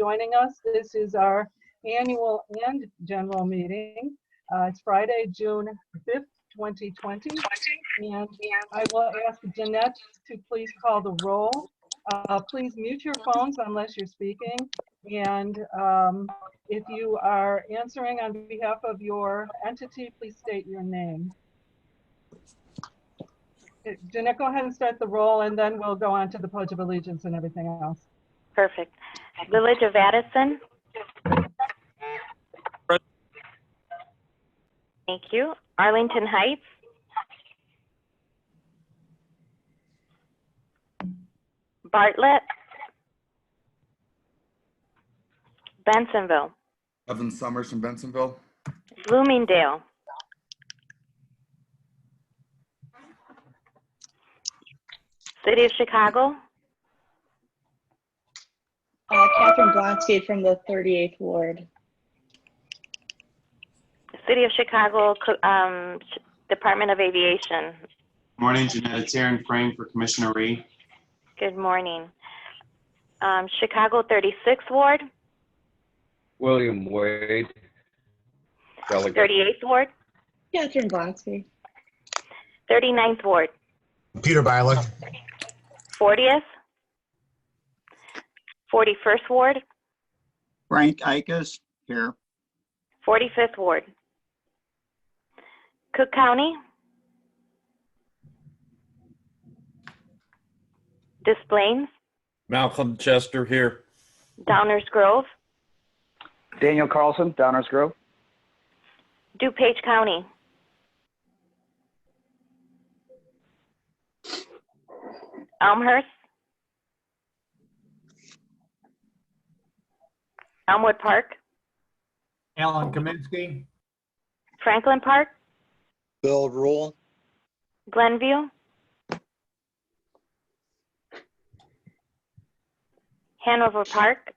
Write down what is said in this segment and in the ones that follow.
joining us. This is our annual and general meeting. It's Friday, June 5th, 2020. And I will ask Jeanette to please call the roll. Please mute your phones unless you're speaking. And if you are answering on behalf of your entity, please state your name. Jeanette, go ahead and start the roll, and then we'll go on to the Pledge of Allegiance and everything else. Perfect. Village of Addison. Thank you. Arlington Heights. Bartlett. Bensonville. Evan Summers from Bensonville. Bloomingdale. City of Chicago. Catherine Blonsky from the 38th Ward. City of Chicago Department of Aviation. Morning, Jeanette. It's Aaron Frame for Commissioner Ree. Good morning. Chicago 36th Ward. William Wade. Delegate. 38th Ward. Catherine Blonsky. 39th Ward. Peter Byler. 40th. 41st Ward. Frank Ikas, here. 45th Ward. Cook County. Des Plaines. Malcolm Chester here. Downers Grove. Daniel Carlson, Downers Grove. DuPage County. Elmhurst. Elmwood Park. Alan Kaminsky. Franklin Park. Bill Rule. Glenview. Hanover Park.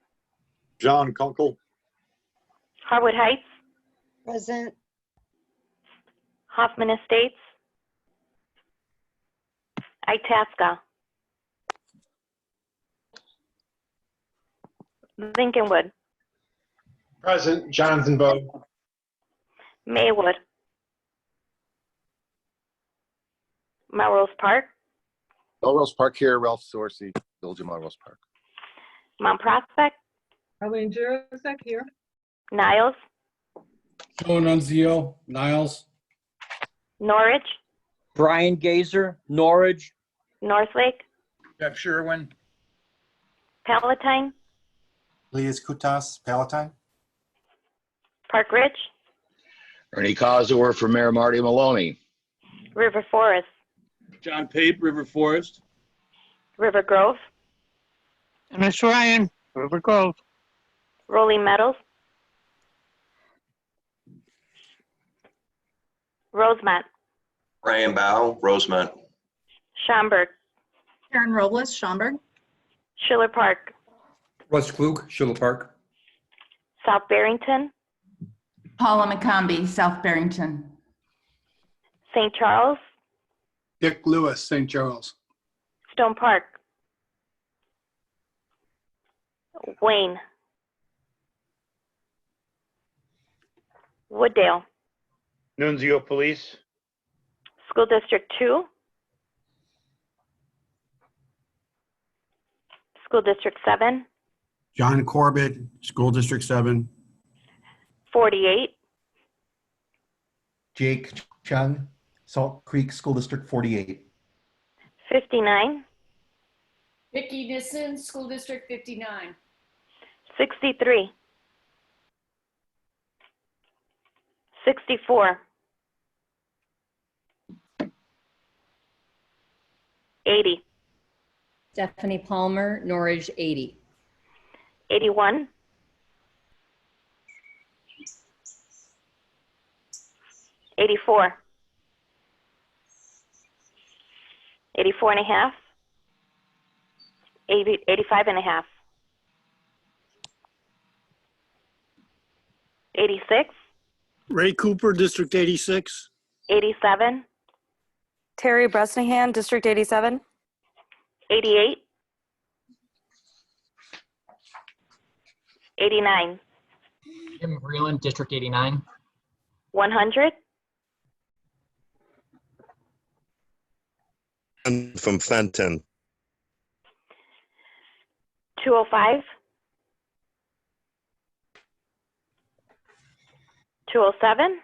John Kunkel. Harwood Heights. Present. Hoffman Estates. Itasca. Lincolnwood. Present. Jonathan Bowe. Maywood. Melrose Park. Melrose Park here. Ralph Sorsey, Village of Melrose Park. Mount Prospect. Arlene Jurasek here. Niles. Joe Nunzio, Niles. Norwich. Brian Gazer, Norwich. Northlake. Jeff Sherwin. Palatine. Leah's Kutas, Palatine. Park Ridge. Ernie Cosworth for Mayor Marty Maloney. River Forest. John Pape, River Forest. River Grove. Dennis Ryan, River Grove. Rolling Meadows. Rosemont. Ryan Bow, Rosemont. Schaumburg. Karen Robles, Schaumburg. Schiller Park. Russ Klug, Schiller Park. South Barrington. Paula McCombie, South Barrington. St. Charles. Dick Lewis, St. Charles. Stone Park. Wayne. Wooddale. Nunzio Police. School District 2. School District 7. John Corbett, School District 7. 48. Jake Chung, Salt Creek School District 48. 59. Vicki Nissen, School District 59. 63. 64. 80. Stephanie Palmer, Norwich 80. 81. 84. 84 and a half. 85 and a half. 86. Ray Cooper, District 86. 87. Terry Bresnahan, District 87. 88. 89. Jim Breland, District 89. 100. I'm from Fenton. 205. 207.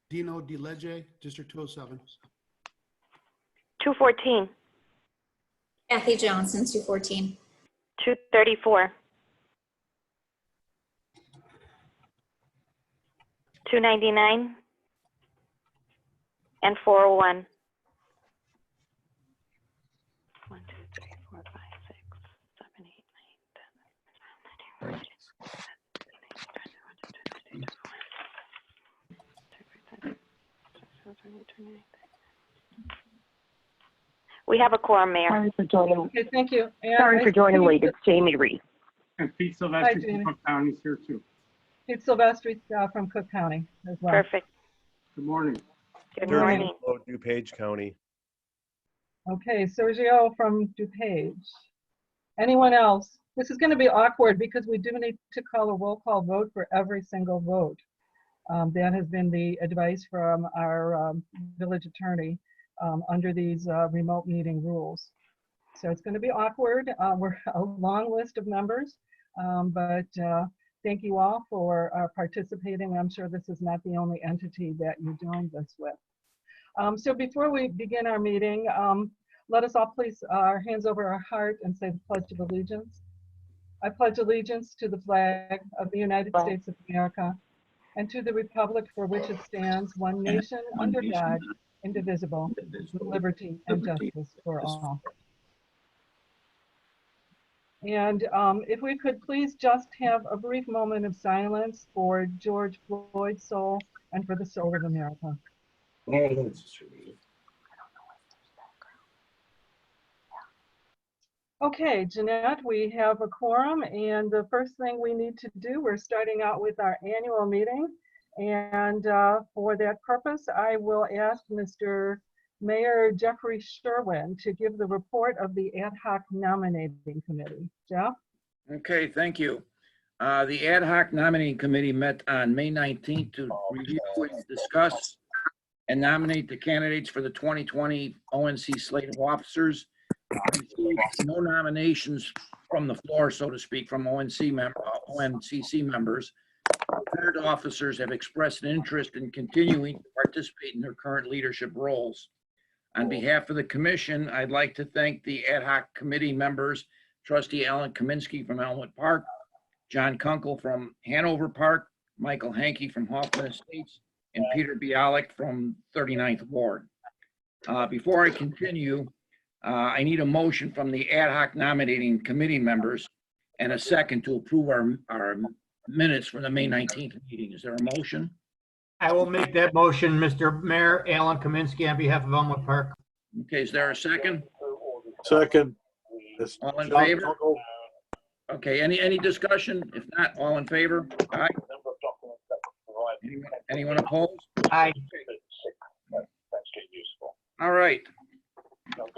Dino DeLegge, District 207. 214. Kathy Johnson, 214. 234. 299. And 401. 1, 2, 3, 4, 5, 6, 7, 8, 9, 10, 11, 12, 13, 14. We have a quorum, Mayor. Sorry for joining. Okay, thank you. And Sorry I for joining see late. It's Jamie Reed. And Pete Hi, Silvestri Jamie. from Cook County is here too. Pete Silvestri from Cook County as well. Perfect. Good morning. Good morning. DuPage County. Okay, Sergio from DuPage. Anyone else? This is going to be awkward because we do need to call a roll call vote for every single vote. That has been the advice from our village attorney under these remote meeting rules. So it's going to be awkward. We're a long list of members, but thank you all for participating. I'm sure this is not the only entity that you joined us with. So before we begin our meeting, let us all place our hands over our heart and say the Pledge of Allegiance. I pledge allegiance to the flag of the United States of America and to the republic for which it stands, one nation under God, indivisible, with liberty and justice for all. And if we could please just have a brief moment of silence for George Floyd's soul and for the soul of America. Okay, Jeanette, we have a quorum, and the first thing we need to do, we're starting out with our annual meeting. And for that purpose, I will ask Mr. Mayor Jeffrey Sherwin to give the report of the Ad Hoc Nominating Committee. Jeff? Okay, thank you. The Ad Hoc Nominating Committee met on May 19th to review and discuss and nominate the candidates for the 2020 ONC slate of officers. No nominations from the floor, so to speak, from ONCC members. Current officers have expressed an interest in continuing to participate in their current leadership roles. On behalf of the commission, I'd like to thank the ad hoc committee members, Trustee Alan Kaminsky from Elmwood Park, John Kunkel from Hanover Park, Michael Hankey from Hoffman Estates, and Peter Bialik from 39th Ward. Before I continue, I need a motion from the ad hoc nominating committee members and a second to approve our minutes from the May 19th meeting. Is there a motion? I will make that motion, Mr. Mayor. Alan Kaminsky on behalf of Elmwood Park. Okay, is there a second? Second. All in favor? Okay, any discussion? If not, all in favor? Aye. Anyone opposed? Aye. All right.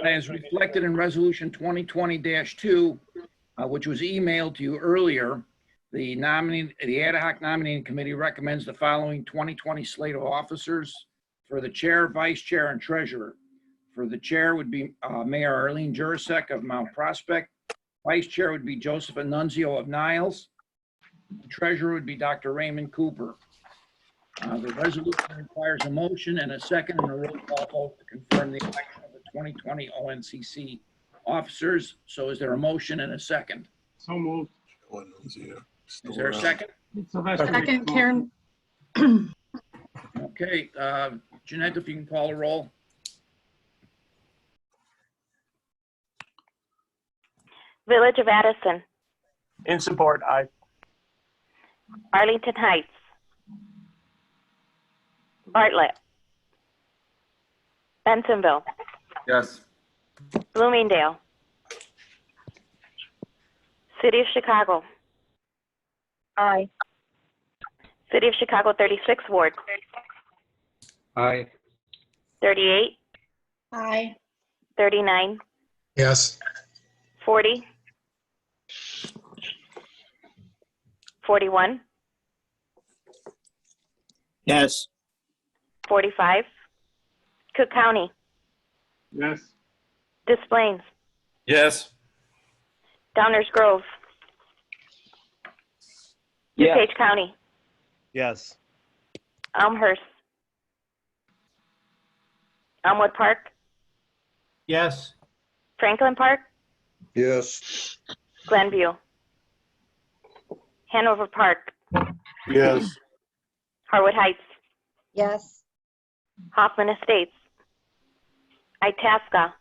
As reflected in Resolution 2020-2, which was emailed to you earlier, the ad hoc nominating committee recommends the following 2020 slate of officers for the chair, vice chair, and treasurer. For the chair would be Mayor Arlene Jurasek of Mount Prospect. Vice chair would be Joseph Annunzio of Niles. Treasurer would be Dr. Raymond Cooper. The resolution requires a motion and a second and a roll call vote to confirm the election of the 2020 ONCC officers. So is there a motion and a second? So moved. Is there a second? Second, Karen. Okay, Jeanette, if you can call a roll. Village of Addison. In support, aye. Arlington Heights. Bartlett. Bentonville. Yes. Bloomingdale. City of Chicago. Aye. City of Chicago 36th Ward. Aye. 38. Aye. 39. Yes. 40. 41, Yes. 45, Cook County, Yes. Des Plaines, Yes. Downers Grove, DuPage County, Yes. Elmhurst, Elmwood Park, Yes. Franklin Park, Yes. Glenview, Hanover Park, Yes. Harwood Heights, Yes. Hoffman Estates, Itasca,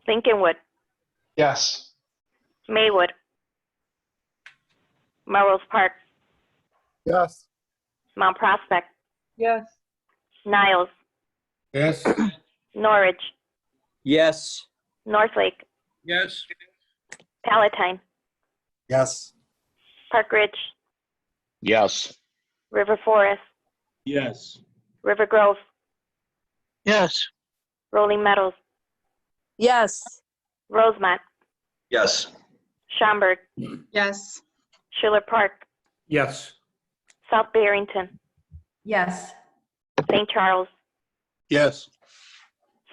Lincolnwood, Yes. Maywood, Melrose Park, Yes. Mount Prospect, Yes. Niles, Yes. Norridge, Yes. Northlake, Yes. Palatine, Yes. Park Ridge, Yes. River Forest, Yes. River Grove, Yes. Rolling Meadows, Yes. Rosemont, Yes. Schaumburg, Yes. Schiller Park, Yes. South Barrington, Yes. St. Charles, Yes.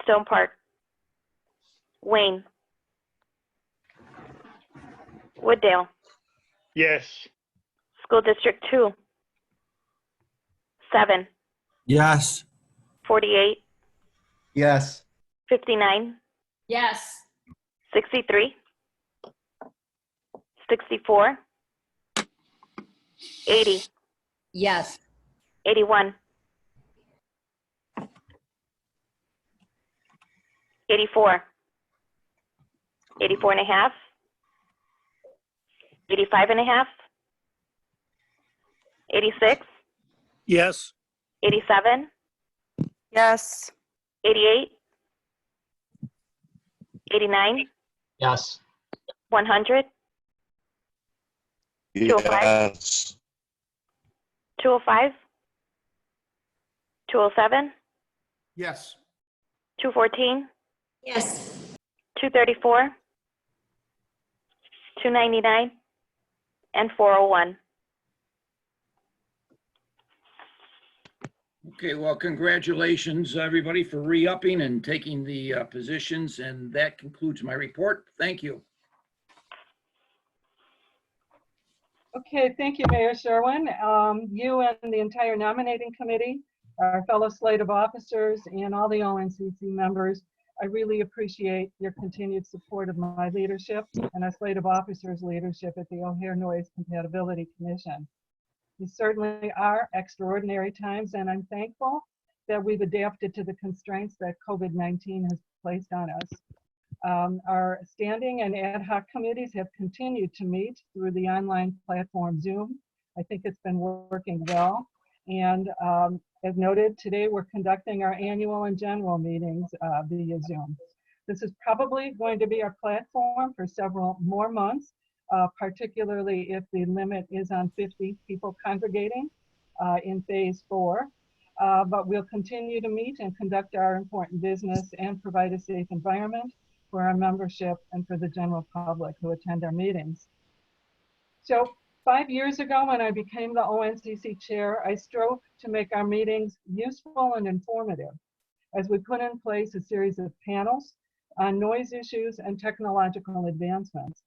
Stone Park, Wayne, Wooddale, Yes. School District 2, 7, Yes. 48, Yes. 59, Yes. 63, 64, 80, Yes. 81, 84, 84 and a half, 85 and a half, 86, Yes. 87, Yes. 88, 89, Yes. 100, 205, Yes. 205, 207, Yes. 214, Yes. 234, 299, and 401. Okay, well, congratulations, everybody, for re-upping and taking the positions, and that concludes my report. Thank you. Okay, thank you, Mayor Sherwin. You and the entire nominating committee, our fellow slate of officers, and all the ONCC members, I really appreciate your continued support of my leadership and our slate of officers' leadership at the O'Hare Noise Compatibility Commission. These certainly are extraordinary times, and I'm thankful that we've adapted to the constraints that COVID-19 has placed on us. Our standing and ad hoc committees have continued to meet through the online platform Zoom. I think it's been working well. And as noted, today we're conducting our annual and general meetings via Zoom. This is probably going to be our platform for several more months, particularly if the limit is on 50 people congregating in phase 4. But we'll continue to meet and conduct our important business and provide a safe environment for our membership and for the general public who attend our meetings. So 5 years ago, when I became the ONCC chair, I strove to make our meetings useful and informative as we put in place a series of panels on noise issues and technological advancements.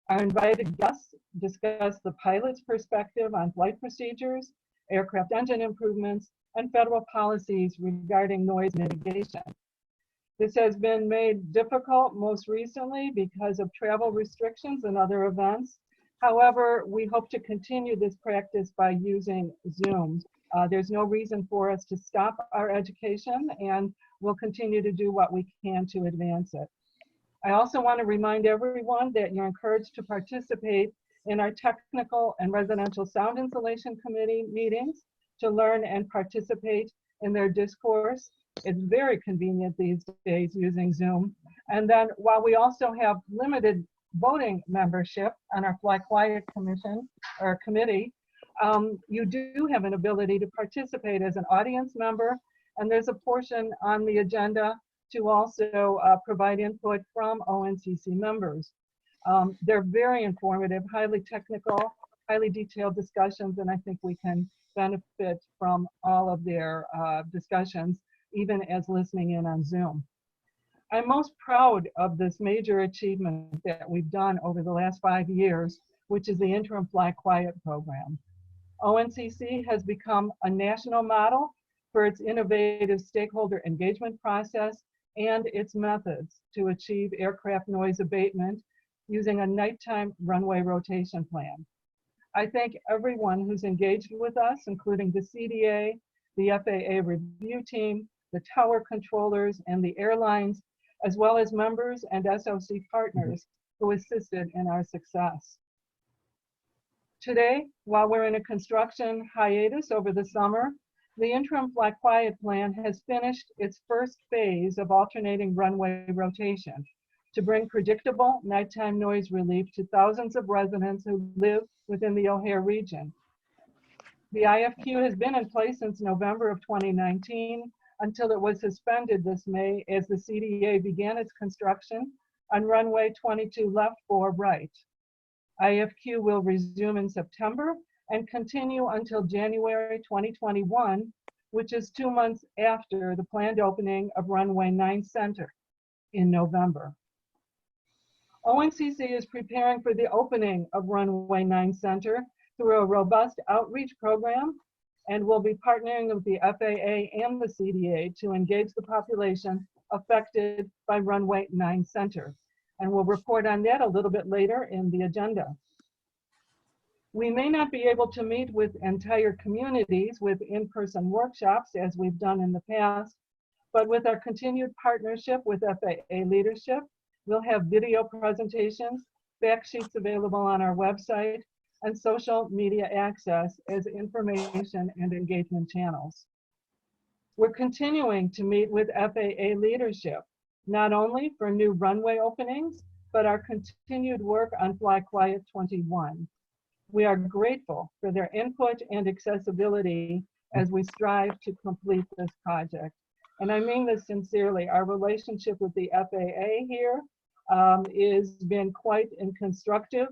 Our invited guests discussed the pilot's perspective on flight procedures, aircraft engine improvements, and federal policies regarding noise mitigation. This has been made difficult most recently because of travel restrictions and other events. However, we hope to continue this practice by using Zoom. There's no reason for us to stop our education, and we'll continue to do what we can to advance it. I also want to remind everyone that you're encouraged to participate in our technical and residential sound insulation committee meetings to learn and participate in their discourse. It's very convenient these days using Zoom. And then while we also have limited voting membership on our Fly Quiet Commission or committee, you do have an ability to participate as an audience member, and there's a portion on the agenda to also provide input from ONCC members. They're very informative, highly technical, highly detailed discussions, and I think we can benefit from all of their discussions, even as listening in on Zoom. I'm most proud of this major achievement that we've done over the last 5 years, which is the Interim Fly Quiet program. ONCC has become a national model for its innovative stakeholder engagement process and its methods to achieve aircraft noise abatement using a nighttime runway rotation plan. I thank everyone who's engaged with us, including the CDA, the FAA review team, the tower controllers, and the airlines, as well as members and SOC partners who assisted in our success. Today, while we're in a construction hiatus over the summer, the Interim Fly Quiet Plan has finished its first phase of alternating runway rotation to bring predictable nighttime noise relief to thousands of residents who live within the O'Hare region. The IFQ has been in place since November of 2019 until it was suspended this May as the CDA began its construction on runway 22 left 4 right. IFQ will resume in September and continue until January 2021, which is 2 months after the planned opening of runway 9 center in November. ONCC is preparing for the opening of runway 9 center through a robust outreach program, and will be partnering with the FAA and the CDA to engage the population affected by runway 9 center. And we'll report on that a little bit later in the agenda. We may not be able to meet with entire communities with in-person workshops as we've done in the past, but with our continued partnership with FAA leadership, we'll have video presentations, fact sheets available on our website, and social media access as information and engagement channels. We're continuing to meet with FAA leadership, not only for new runway openings, but our continued work on Fly Quiet 21. We are grateful for their input and accessibility as we strive to complete this project. And I mean this sincerely. Our relationship with the FAA here has been quite constructive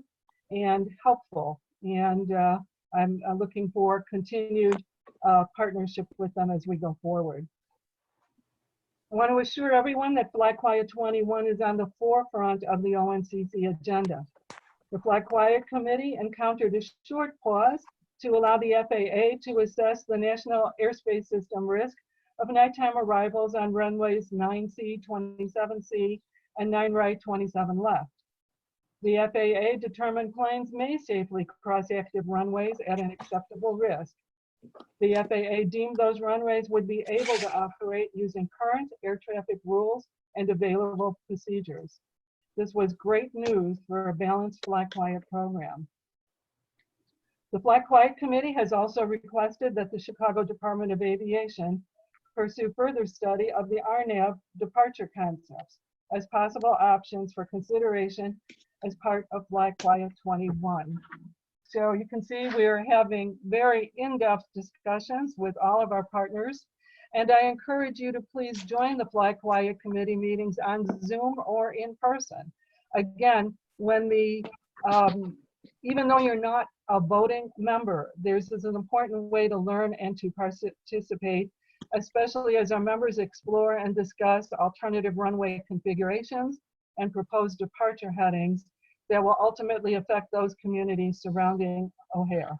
and helpful. And I'm looking for continued partnership with them as we go forward. I want to assure everyone that Fly Quiet 21 is on the forefront of the ONCC agenda. The Fly Quiet Committee encountered a short pause to allow the FAA to assess the National Airspace System risk of nighttime arrivals on runways 9C, 27C, and 9 right, 27 left. The FAA determined planes may safely cross active runways at an acceptable risk. The FAA deemed those runways would be able to operate using current air traffic rules and available procedures. This was great news for a balanced Fly Quiet program. The Fly Quiet Committee has also requested that the Chicago Department of Aviation pursue further study of the RNAV departure concepts as possible options for consideration as part of Fly Quiet 21. So you can see we're having very in-depth discussions with all of our partners, and I encourage you to please join the Fly Quiet Committee meetings on Zoom or in person. Again, when even though you're not a voting member, this is an important way to learn and to participate, especially as our members explore and discuss alternative runway configurations and proposed departure headings that will ultimately affect those communities surrounding O'Hare.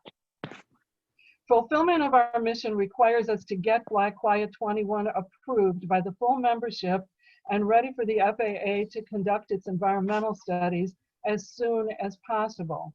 Fulfillment of our mission requires us to get Fly Quiet 21 approved by the full membership and ready for the FAA to conduct its environmental studies as soon as possible.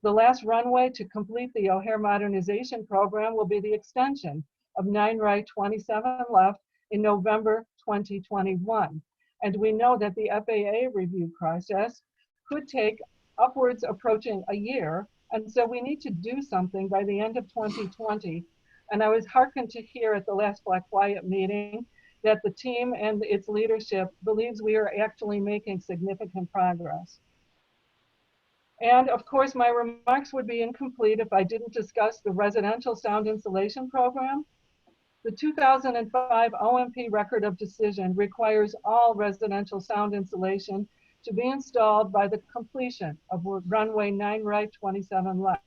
The last runway to complete the O'Hare modernization program will be the extension of 9 right, 27 left in November 2021. And we know that the FAA review process could take upwards approaching a year. And so we need to do something by the end of 2020. And I was heartened to hear at the last Fly Quiet meeting that the team and its leadership believes we are actually making significant progress. And of course, my remarks would be incomplete if I didn't discuss the residential sound insulation program. The 2005 OMP Record of Decision requires all residential sound insulation to be installed by the completion of runway 9 right, 27 left.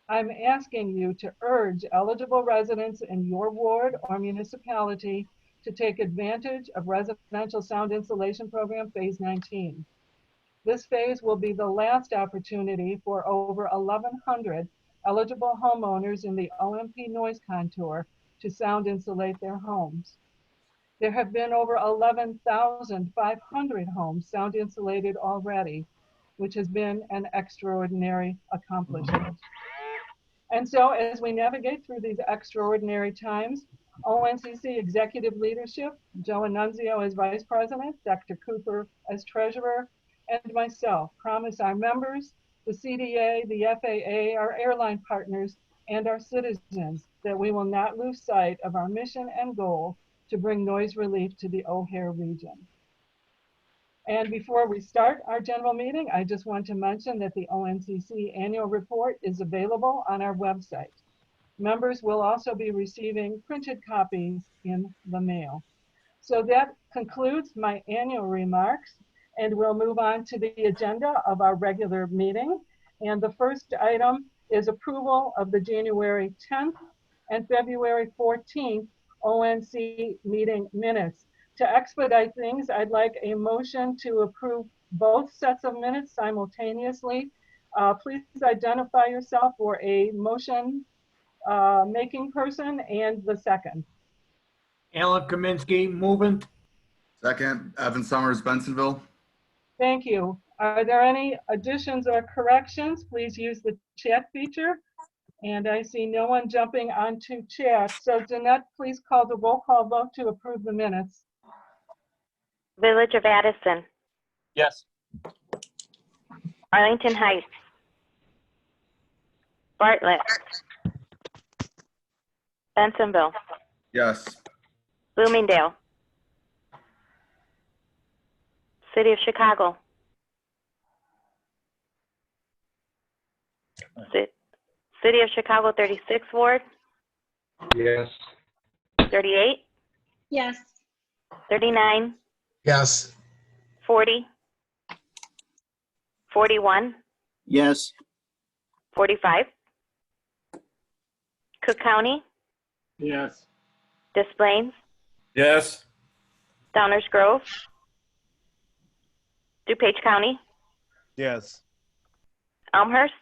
I'm asking you to urge eligible residents in your ward or municipality to take advantage of Residential Sound Insulation Program Phase 19. This phase will be the last opportunity for over 1,100 eligible homeowners in the OMP noise contour to sound insulate their homes. There have been over 11,500 homes sound insulated already, which has been an extraordinary accomplishment. And so as we navigate through these extraordinary times, ONCC executive leadership, Joe Annunzio as vice president, Dr. Cooper as treasurer, and myself promise our members, the CDA, the FAA, our airline partners, and our citizens that we will not lose sight of our mission and goal to bring noise relief to the O'Hare region. And before we start our general meeting, I just want to mention that the ONCC annual report is available on our website. Members will also be receiving printed copies in the mail. So that concludes my annual remarks, and we'll move on to the agenda of our regular meeting. And the first item is approval of the January 10th and February 14th ONC meeting minutes. To expedite things, I'd like a motion to approve both sets of minutes simultaneously. Please identify yourself for a motion making person and the second. Alan Kaminsky, moving. Second, Evan Summers, Bensonville. Thank you. Are there any additions or corrections? Please use the chat feature. And I see no one jumping onto chat. So Jeanette, please call the roll call vote to approve the minutes. Village of Addison, Yes. Arlington Heights, Bartlett, Bensenville, Yes. Bloomingdale, City of Chicago, City of Chicago 36th Ward, Yes. 38, Yes. Yes. 39, 40, 41, Yes. 45, Cook County, Yes. Des Plaines, Yes. Downers Grove, DuPage County, Yes. Elmhurst,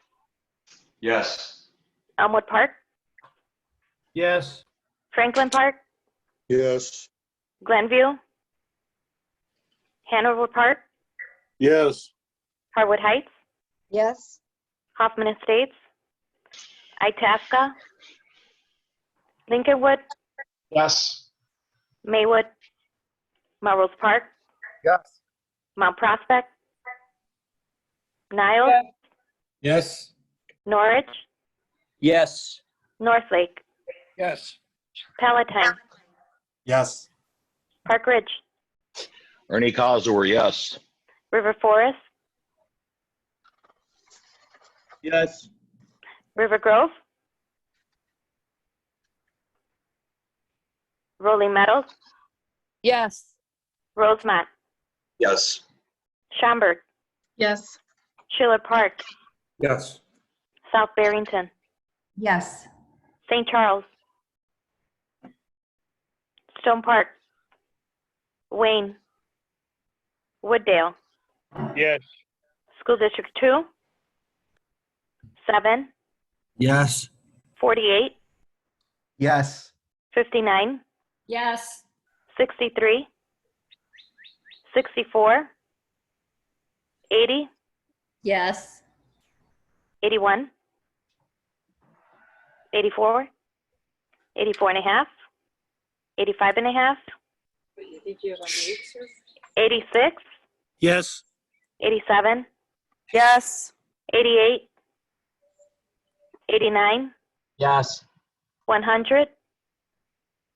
Yes. Elmwood Park, Yes. Franklin Park, Yes. Glenview, Hanover Park, Yes. Harwood Heights, Yes. Hoffman Estates, Itasca, Lincolnwood, Yes. Maywood, Melrose Park, Yes. Mount Prospect, Niles, Yes. Norwich, Yes. Northlake, Yes. Palatine, Yes. Park Ridge, Ernie Cosner, yes. River Forest, Yes. River Grove, Rolling Meadows, Yes. Rosemont, Yes. Schaumburg, Yes. Schiller Park, Yes. South Barrington, Yes. St. Charles, Stone Park, Wayne, Wooddale, Yes. School District 2, 7, Yes. 48, Yes. 59, Yes. 63, 64, 80, Yes. 81, 84, 84 and a half, 85 and a half, 86, Yes. 87, Yes. 88, 89, Yes. 100,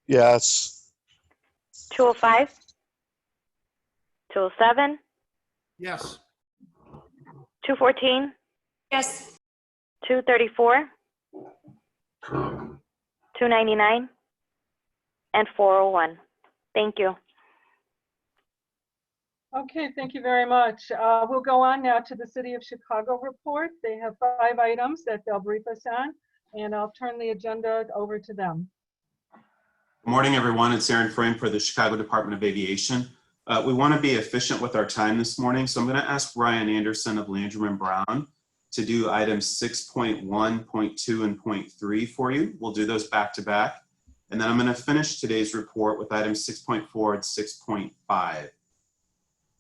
Yes. 205, 207, Yes. 214, Yes. 234, 299, and 401. Thank you. Okay, thank you very much. We'll go on now to the City of Chicago report. They have 5 items that they'll brief us on, and I'll turn the agenda over to them. Good morning, everyone. It's Aaron Frame for the Chicago Department of Aviation. We want to be efficient with our time this morning, so I'm going to ask Ryan Anderson of Landrum and Brown to do items 6.1, 0.2, and 0.3 for you. We'll do those back to back. And then I'm going to finish today's report with items 6.4 and 6.5.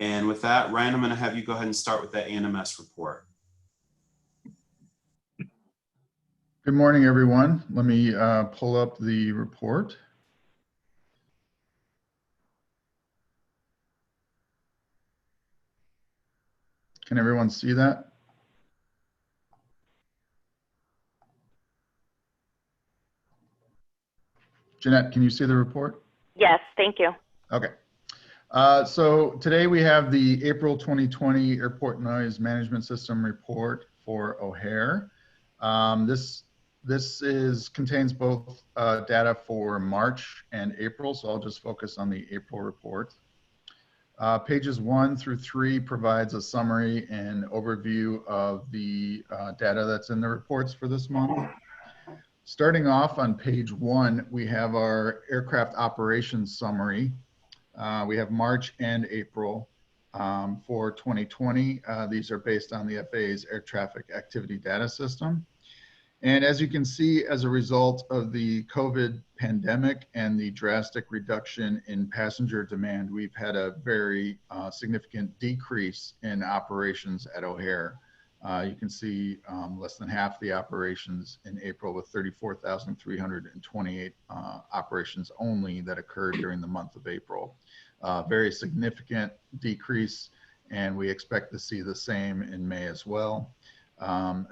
And with that, Ryan, I'm going to have you go ahead and start with that ANMS report. Good morning, everyone. Let me pull up the report. Can everyone see that? Jeanette, can you see the report? Yes, thank you. Okay. So today we have the April 2020 Airport Noise Management System report for O'Hare. This contains both data for March and April, so I'll just focus on the April report. Pages 1 through 3 provides a summary and overview of the data that's in the reports for this month. Starting off on page 1, we have our aircraft operations summary. We have March and April for 2020. These are based on the FAA's air traffic activity data system. And as you can see, as a result of the COVID pandemic and the drastic reduction in passenger demand, we've had a very significant decrease in operations at O'Hare. You can see less than half the operations in April, with 34,328 operations only that occurred during the month of April. Very significant decrease, and we expect to see the same in May as well.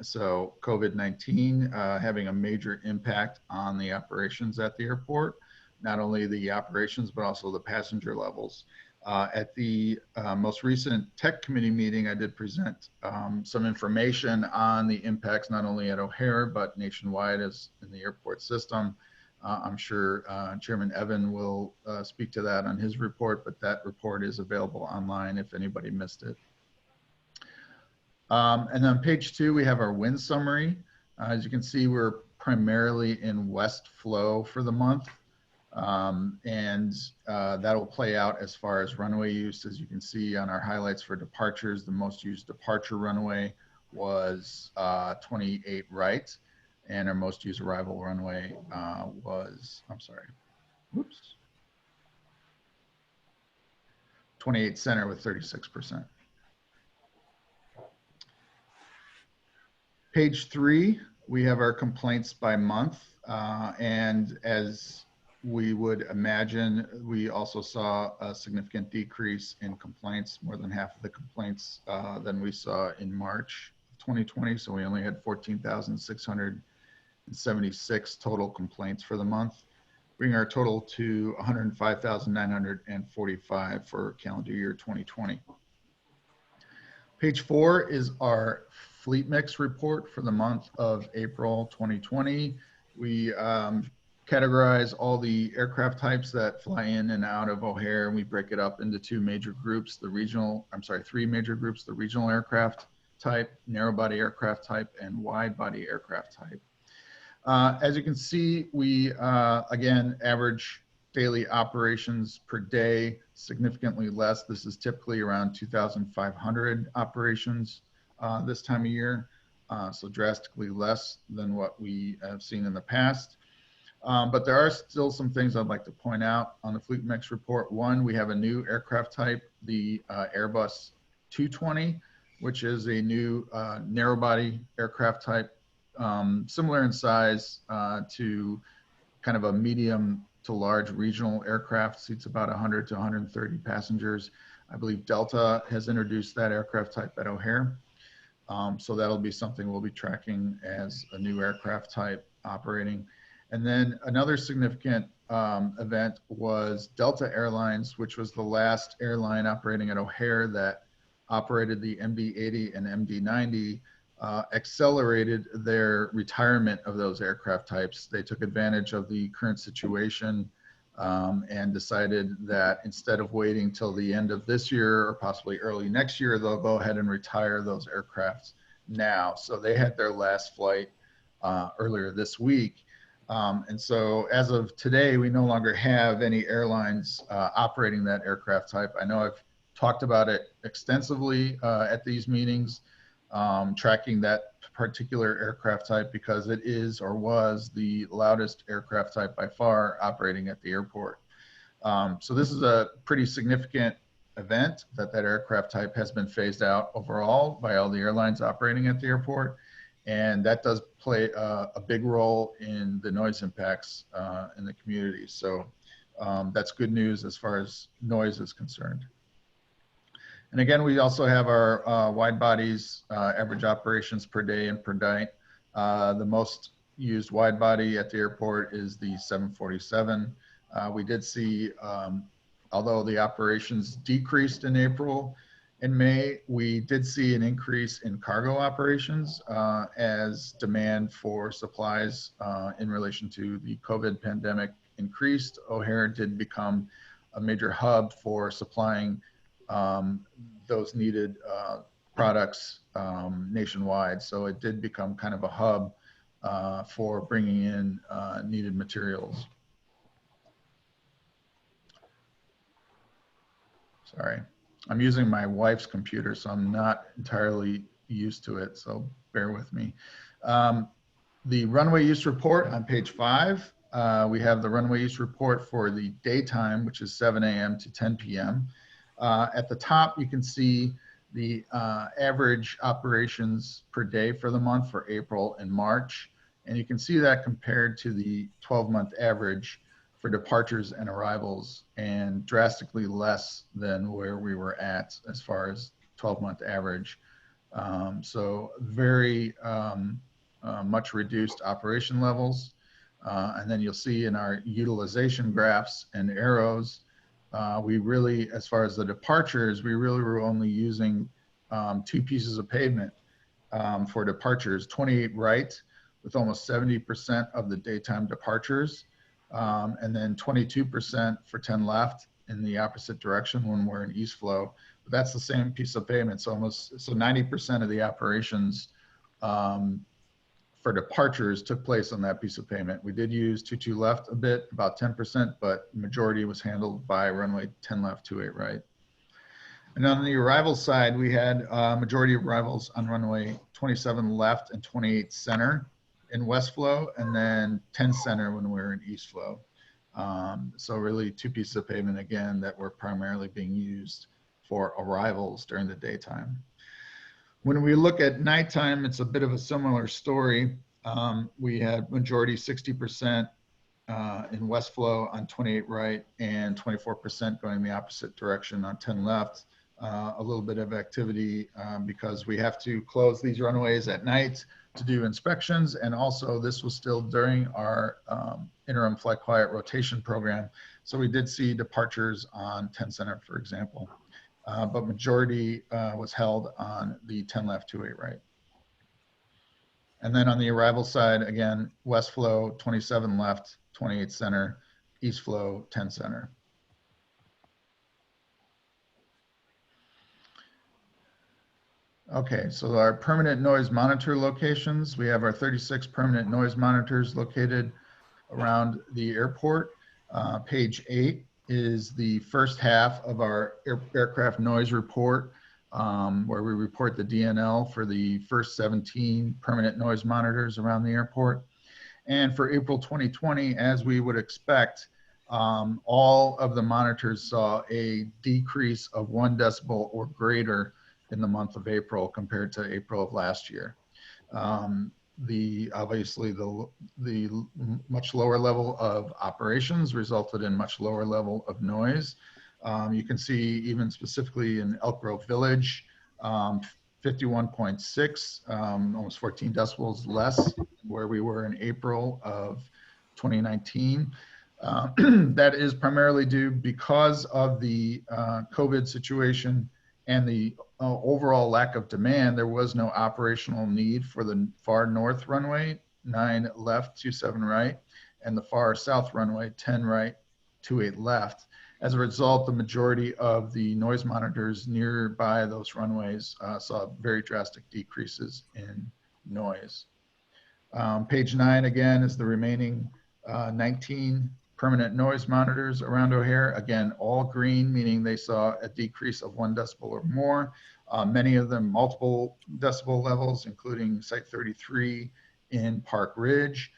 So COVID-19 having a major impact on the operations at the airport, not only the operations, but also the passenger levels. At the most recent tech committee meeting, I did present some information on the impacts not only at O'Hare, but nationwide as in the airport system. I'm sure Chairman Evan will speak to that on his report, but that report is available online if anybody missed it. And on page 2, we have our wind summary. As you can see, we're primarily in west flow for the month. That'll play out as far as runway use. As you can see on our highlights for departures, the most used departure runway was 28 right, and our most used arrival runway was, 28 center with 36%. Page 3, we have our complaints by month, and as we would imagine, we also saw a significant decrease in complaints, more than half of the complaints than we saw in March 2020. So we only had 14,676 total complaints for the month, bringing our total to 105,945 for calendar year 2020. Page 4 is our fleet mix report for the month of April 2020. We categorize all the aircraft types that fly in and out of O'Hare, and we break it up into three major groups, the regional aircraft type, narrow body aircraft type, and wide body aircraft type. As you can see, we again average daily operations per day significantly less. This is typically around 2,500 operations this time of year, so drastically less than what we have seen in the past. But there are still some things I'd like to point out on the fleet mix report. One, we have a new aircraft type, the Airbus 220, which is a new narrow body aircraft type, similar in size to kind of a medium to large regional aircraft, seats about 100 to 130 passengers. I believe Delta has introduced that aircraft type at O'Hare. So that'll be something we'll be tracking as a new aircraft type operating. And then another significant event was Delta Airlines, which was the last airline operating at O'Hare that operated the MD-80 and MD-90, accelerated their retirement of those aircraft types. They took advantage of the current situation and decided that instead of waiting till the end of this year or possibly early next year, they'll go ahead and retire those aircrafts now. So they had their last flight earlier this week. And so as of today, we no longer have any airlines operating that aircraft type. I know I've talked about it extensively at these meetings, tracking that particular aircraft type because it is or was the loudest aircraft type by far operating at the airport. So this is a pretty significant event that aircraft type has been phased out overall by all the airlines operating at the airport. And that does play a big role in the noise impacts in the community. So that's good news as far as noise is concerned. And again, we also have our wide bodies, average operations per day and per night. The most used wide body at the airport is the 747. We did see, although the operations decreased in April and May, we did see an increase in cargo operations as demand for supplies in relation to the COVID pandemic increased. O'Hare did become a major hub for supplying those needed products nationwide. So it did become kind of a hub for bringing in needed materials. Sorry, I'm using my wife's computer, so I'm not entirely used to it, so bear with me. The runway use report on page 5. We have the runway use report for the daytime, which is 7 a.m. to 10 p.m. At the top, you can see the average operations per day for the month for April and March. And you can see that compared to the 12-month average for departures and arrivals, and drastically less than where we were at as far as 12-month average. So very much reduced operation levels. And then you'll see in our utilization graphs and arrows, we really, as far as the departures, we really were only using 2 pieces of pavement for departures, 28 right with almost 70% of the daytime departures, and then 22% for 10 left in the opposite direction when we're in east flow. But that's the same piece of pavement. So 90% of the operations for departures took place on that piece of pavement. We did use 22 left a bit, about 10%, but the majority was handled by runway 10 left, 28 right. And on the arrival side, we had majority of arrivals on runway 27 left and 28 center in west flow, and then 10 center when we were in east flow. So really 2 pieces of pavement again that were primarily being used for arrivals during the daytime. When we look at nighttime, it's a bit of a similar story. We had majority 60% in west flow on 28 right and 24% going the opposite direction on 10 left. A little bit of activity because we have to close these runways at night to do inspections. And also this was still during our interim flight quiet rotation program. So we did see departures on 10 center, for example. But majority was held on the 10 left, 28 right. And then on the arrival side, again, west flow, 27 left, 28 center, east flow, 10 center. Okay, so our permanent noise monitor locations, we have our 36 permanent noise monitors located around the airport. Page 8 is the first half of our aircraft noise report, where we report the DNL for the first 17 permanent noise monitors around the airport. And for April 2020, as we would expect, all of the monitors saw a decrease of 1 decibel or greater in the month of April compared to April of last year. Obviously the much lower level of operations resulted in much lower level of noise. You can see even specifically in Elk Grove Village, 51.6, almost 14 decibels less where we were in April of 2019. That is primarily due because of the COVID situation and the overall lack of demand. There was no operational need for the far north runway, 9 left, 27 right, and the far south runway, 10 right, 28 left. As a result, the majority of the noise monitors nearby those runways saw very drastic decreases in noise. Page 9 again is the remaining 19 permanent noise monitors around O'Hare. Again, all green, meaning they saw a decrease of 1 decibel or more. Many of them multiple decibel levels, including Site 33 in Park Ridge.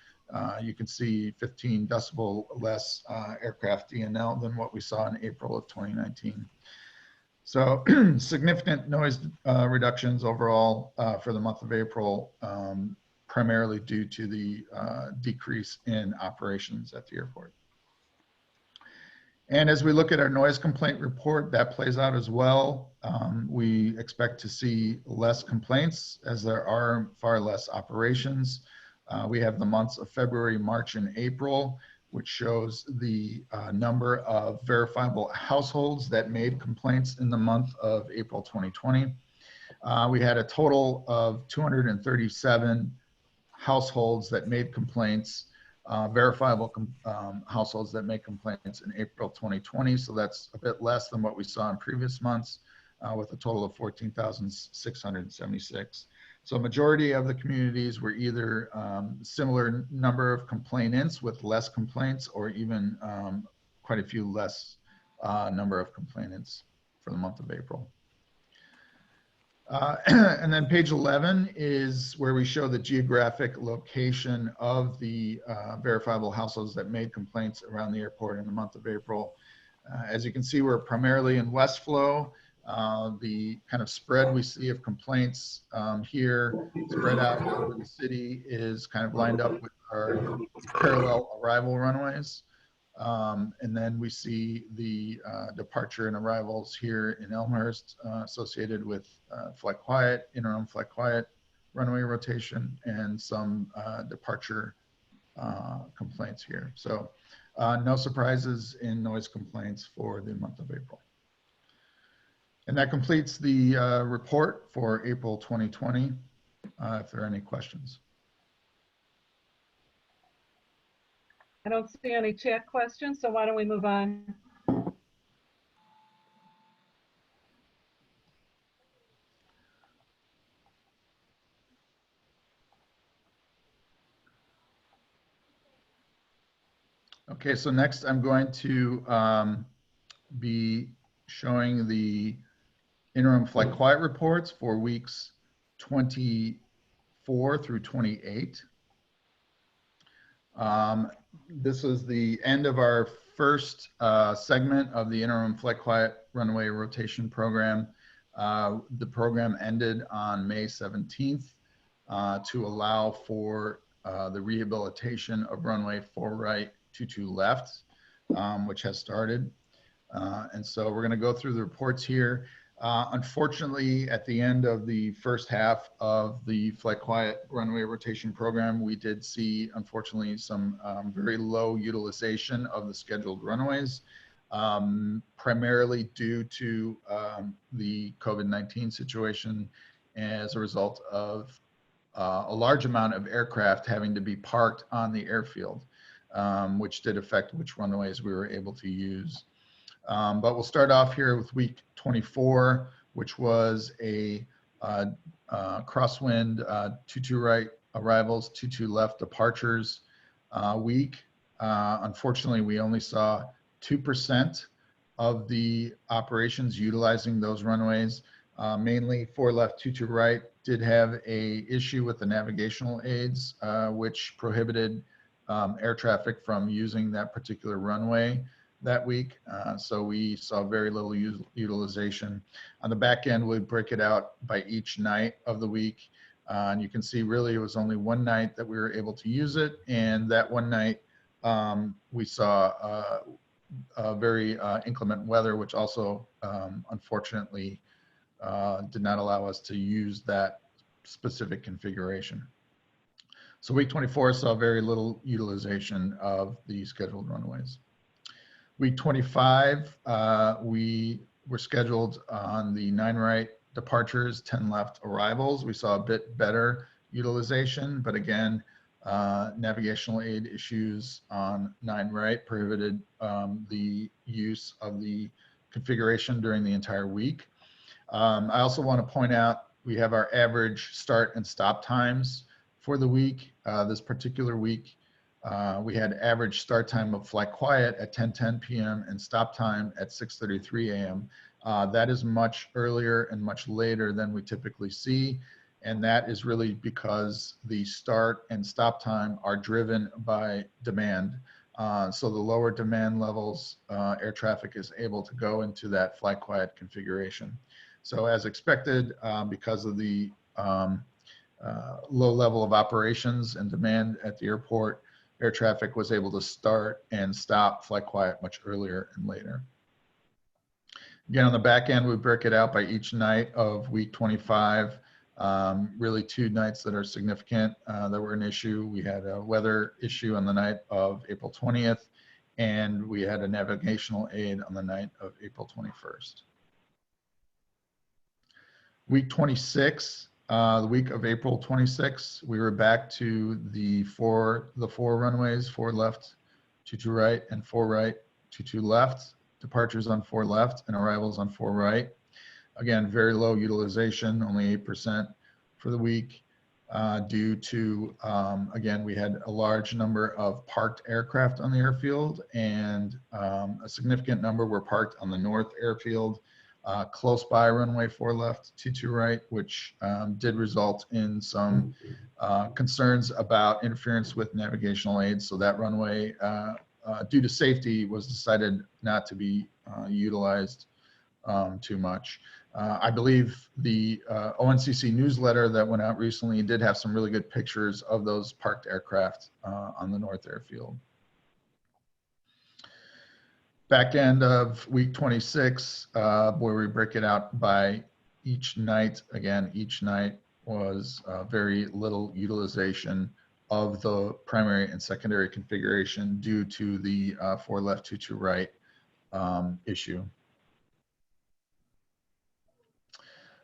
You can see 15 decibel less aircraft DNL than what we saw in April of 2019. So significant noise reductions overall for the month of April, primarily due to the decrease in operations at the airport. And as we look at our noise complaint report, that plays out as well. We expect to see less complaints as there are far less operations. We have the months of February, March, and April, which shows the number of verifiable households that made complaints in the month of April 2020. We had a total of 237 households that made complaints, verifiable households that make complaints in April 2020. So that's a bit less than what we saw in previous months, with a total of 14,676. So majority of the communities were either similar number of complainants with less complaints, or even quite a few less number of complainants for the month of April. And then page 11 is where we show the geographic location of the verifiable households that made complaints around the airport in the month of April. As you can see, we're primarily in West Flow. The kind of spread we see of complaints here spread out over the city is kind of lined up with our parallel arrival runways. And then we see the departure and arrivals here in Elmhurst associated with flight quiet, interim flight quiet, runway rotation, and some departure complaints here. So no surprises in noise complaints for the month of April. And that completes the report for April 2020. If there are any questions. I don't see any chat questions, so why don't we move on? Okay, so next I'm going to be showing the interim flight quiet reports for weeks 24 through 28. This is the end of our first segment of the interim flight quiet runway rotation program. The program ended on May 17th to allow for the rehabilitation of runway 4 right, 22 left, which has started. And so we're going to go through the reports here. Unfortunately, at the end of the first half of the flight quiet runway rotation program, we did see, unfortunately, some very low utilization of the scheduled runways, primarily due to the COVID-19 situation as a result of a large amount of aircraft having to be parked on the airfield, which did affect which runways we were able to use. But we'll start off here with week 24, which was a crosswind 22 right arrivals, 22 left departures week. Unfortunately, we only saw 2% of the operations utilizing those runways. Mainly 4 left, 22 right did have a issue with the navigational aids, which prohibited air traffic from using that particular runway that week. So we saw very little utilization. On the back end, we break it out by each night of the week. And you can see really it was only one night that we were able to use it. And that one night we saw very inclement weather, which also unfortunately did not allow us to use that specific configuration. So week 24 saw very little utilization of the scheduled runways. Week 25, we were scheduled on the 9 right departures, 10 left arrivals. We saw a bit better utilization, but again, navigational aid issues on 9 right prohibited the use of the configuration during the entire week. I also want to point out we have our average start and stop times for the week. This particular week, we had average start time of Fly Quiet at 10:10 p.m. and stop time at 6:33 a.m. That is much earlier and much later than we typically see. And that is really because the start and stop time are driven by demand. So the lower demand levels, air traffic is able to go into that Fly Quiet configuration. So as expected, because of the low level of operations and demand at the airport, air traffic was able to start and stop Fly Quiet much earlier and later. Again, on the back end, we break it out by each night of week 25. Really 2 nights that are significant that were an issue. We had a weather issue on the night of April 20th, and we had a navigational aid on the night of April 21st. Week 26, the week of April 26, we were back to the four runways, 4 left, 22 right, and 4 right, 22 left. Departures on 4 left and arrivals on 4 right. Again, very low utilization, only 8% for the week due to, again, we had a large number of parked aircraft on the airfield, and a significant number were parked on the north airfield, close by runway 4 left, 22 right, which did result in some concerns about interference with navigational aids. So that runway, due to safety, was decided not to be utilized too much. I believe the ONCC newsletter that went out recently did have some really good pictures of those parked aircraft on the north airfield. Back end of week 26, where we break it out by each night. Again, each night was very little utilization of the primary and secondary configuration due to the 4 left, 22 right issue.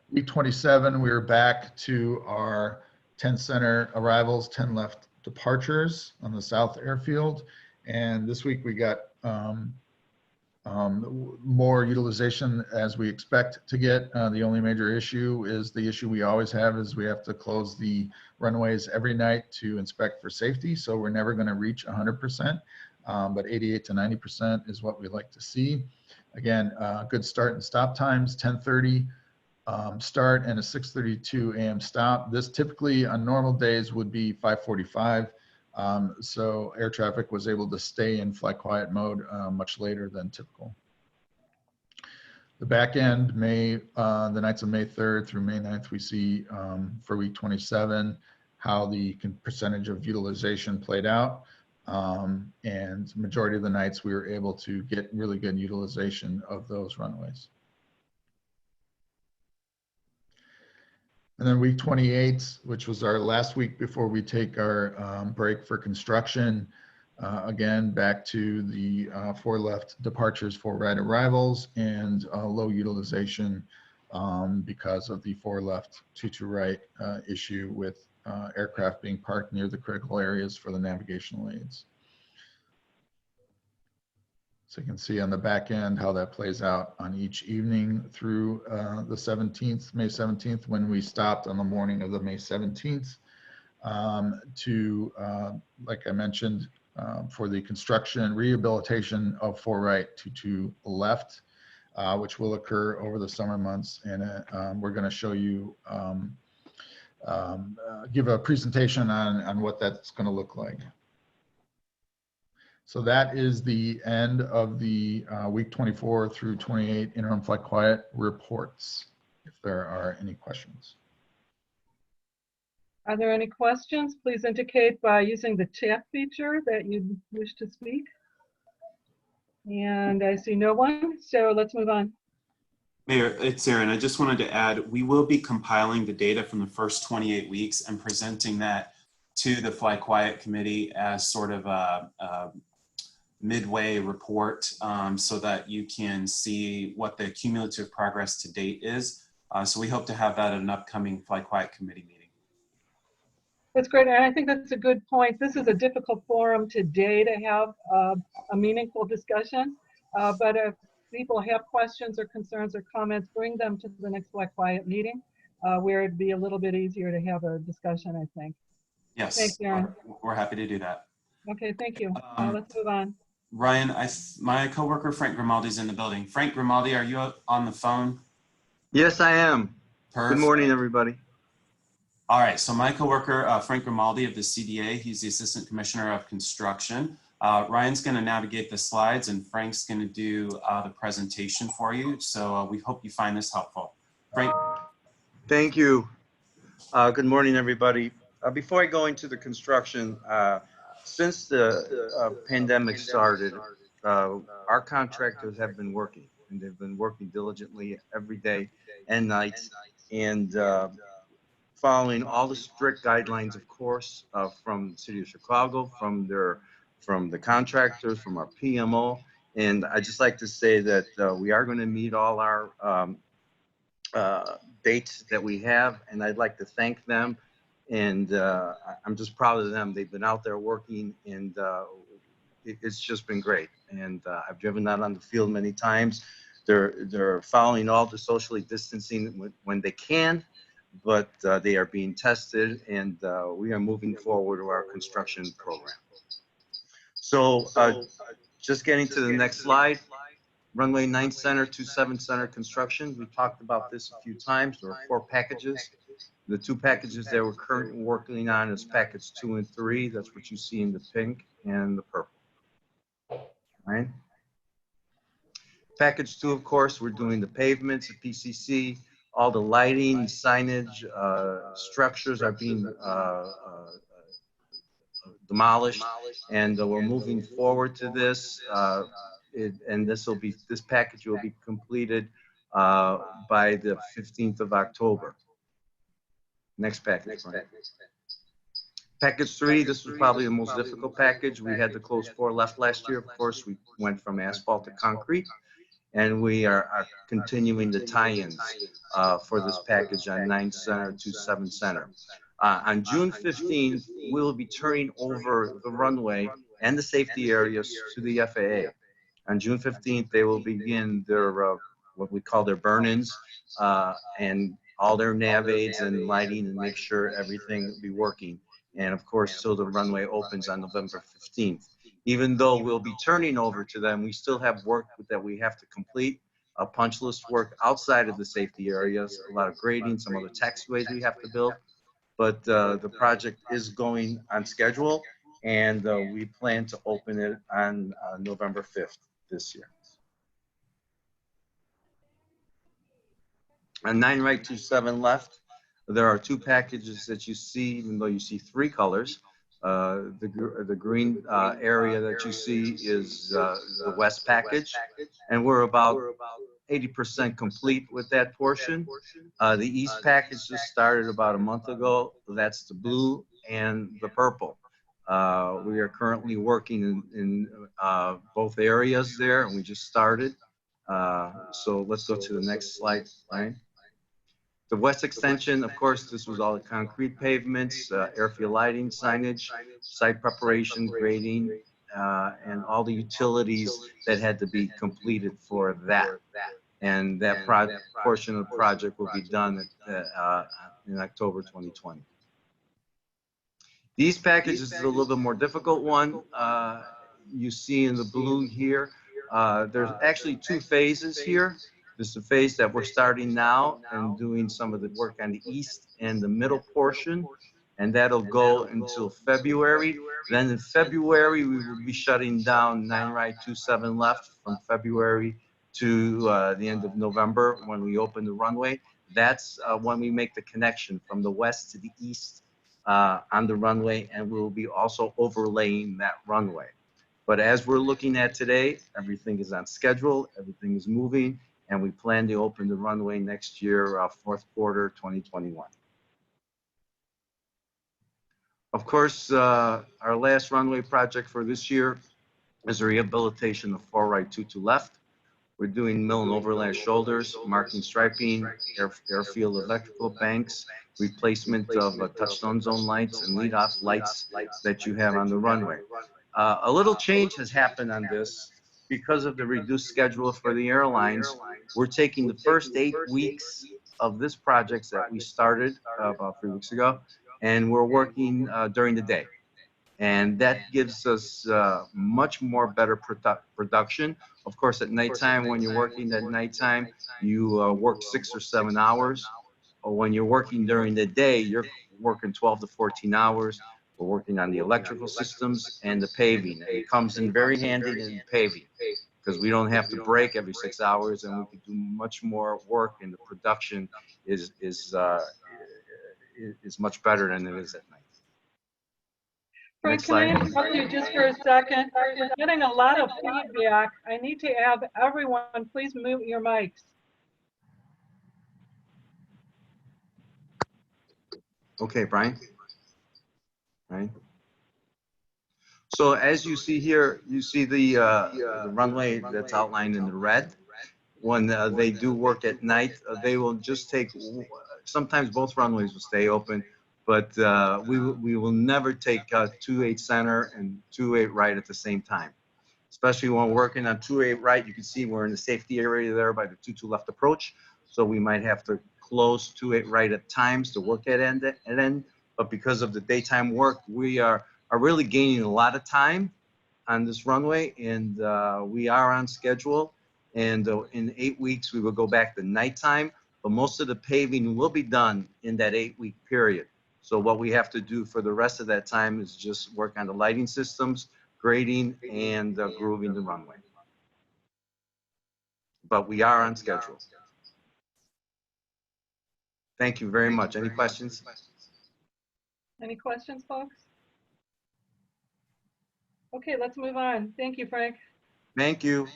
Week 27, we were back to our 10 center arrivals, 10 left departures on the south airfield. And this week we got more utilization as we expect to get. The only major issue is the issue we always have is we have to close the runways every night to inspect for safety. So we're never going to reach 100%, but 88 to 90% is what we like to see. Again, good start and stop times, 10:30 start and a 6:32 a.m. stop. This typically on normal days would be 5:45. So air traffic was able to stay in Fly Quiet mode much later than typical. The back end, the nights of May 3rd through May 9th, we see for week 27 how the percentage of utilization played out. And majority of the nights we were able to get really good utilization of those runways. And then week 28, which was our last week before we take our break for construction, again, back to the 4 left departures, 4 right arrivals, and low utilization because of the 4 left, 22 right issue with aircraft being parked near the critical areas for the navigational aids. So you can see on the back end how that plays out on each evening through the 17th, May 17th, when we stopped on the morning of the May 17th to, like I mentioned, for the construction and rehabilitation of 4 right, 22 left, which will occur over the summer months. And we're going to show you, give a presentation on what that's going to look like. So that is the end of the week 24 through 28 interim Fly Quiet reports, if there are any questions. Are there any questions? Please indicate by using the chat feature that you wish to speak. And I see no one, so let's move on. Mayor, it's Aaron. I just wanted to add, we will be compiling the data from the first 28 weeks and presenting that to the Fly Quiet Committee as sort of a midway report so that you can see what the cumulative progress to date is. So we hope to have that at an upcoming Fly Quiet Committee meeting. That's great, and I think that's a good point. This is a difficult forum today to have a meaningful discussion, but if people have questions or concerns or comments, bring them to the next Black Quiet meeting, where it'd be a little bit easier to have a discussion, I think. Yes, Thanks, Aaron. we're happy to do that. Okay, thank you. Let's move on. Ryan, my coworker Frank Grimaldi's in the building. Frank Grimaldi, are you on the phone? Yes, I am. Perfect. Good morning, everybody. All right, so my coworker Frank Grimaldi of the CDA, he's the Assistant Commissioner of Construction. Ryan's going to navigate the slides and Frank's going to do the presentation for you. So we hope you find this helpful. Frank. Thank you. Good morning, everybody. Before I go into the construction, since the pandemic started, our contractors have been working, and they've been working diligently every day and night, and following all the strict guidelines, of course, from the City of Chicago, from the contractors, from our PMO. And I just like to say that we are going to meet all our dates that we have, and I'd like to thank them. And I'm just proud of them. They've been out there working, and it's just been great. And I've driven out on the field many times. They're following all the socially distancing when they can, but they are being tested, and we are moving forward with our construction program. So just getting to the next slide. Runway 9 Center, 27 Center construction. We talked about this a few times. There are 4 packages. The 2 packages that we're currently working on is package 2 and 3. That's what you see in the pink and the purple. All right. Package 2, of course, we're doing the pavements, the PCC, all the lighting, signage, structures are being demolished, and we're moving forward to this. And this package will be completed by the 15th of October. Next package. Right? Package 3, this was probably the most difficult package. We had to close 4 left last year. Of course, we went from asphalt to concrete, and we are continuing the tie-ins for this package on 9 Center to 7 Center. On June 15th, we'll be turning over the runway and the safety areas to the FAA. On June 15th, they will begin their what we call their burn-ins and all their nav aids and lighting, and make sure everything will be working. And of course, till the runway opens on November 15th. Even though we'll be turning over to them, we still have work that we have to complete, punch list work outside of the safety areas, a lot of grading, some other taxiways we have to build. But the project is going on schedule, and we plan to open it on November 5th this year. On 9 right, 2 7 left, there are 2 packages that you see, even though you see 3 colors. The green area that you see is the west package, and we're about 80% complete with that portion. The east package just started about a month ago. That's the blue and the purple. We are currently working in both areas there, and we just started. So let's go to the next slide, Ryan. The west extension, of course, this was all the concrete pavements, airfield lighting, signage, site preparation, grading, and all the utilities that had to be completed for that. And that portion of the project will be done in October 2020. These packages is a little bit more difficult one. You see in the blue here, there's actually 2 phases here. This is the phase that we're starting now and doing some of the work on the east and the middle portion, and that'll go until February. Then in February, we will be shutting down 9 right, 2 7 left from February to the end of November when we open the runway. That's when we make the connection from the west to the east on the runway, and we'll be also overlaying that runway. But as we're looking at today, everything is on schedule, everything is moving, and we plan to open the runway next year, 4th quarter 2021. Of course, our last runway project for this year is a rehabilitation of 4 right, 2 left. We're doing mill and overland shoulders, marking striping, airfield electrical banks, replacement of touchstone zone lights and lead-off lights that you have on the runway. A little change has happened on this because of the reduced schedule for the airlines. We're taking the first 8 weeks of this project that we started about 3 weeks ago, and we're working during the day. And that gives us much more better production. Of course, at nighttime, when you're working at nighttime, you work 6 or 7 hours. Or when you're working during the day, you're working 12 to 14 hours. We're working on the electrical systems and the paving. And it comes in very handy in paving because we don't have to break every 6 hours, and we can do much more work, and the production is much better than it is at night. Frank, can I interrupt you just for a second? We're getting a lot of feedback. I need to have everyone, please mute your mics. Okay, Brian. Right. So as you see here, you see the runway that's outlined in the red. When they do work at night, they will just take, sometimes both runways will stay open, but we will never take 28 center and 28 right at the same time. Especially when we're working on 28 right, you can see we're in the safety area there by the 22 left approach. So we might have to close 28 right at times to work at end. But because of the daytime work, we are really gaining a lot of time on this runway, and we are on schedule. And in 8 weeks, we will go back to nighttime, but most of the paving will be done in that 8-week period. So what we have to do for the rest of that time is just work on the lighting systems, grading, and grooving the runway. But we are on schedule. Thank you very much. Any questions? Any questions, folks? Okay, let's move on. Thank you, Frank. Thank you.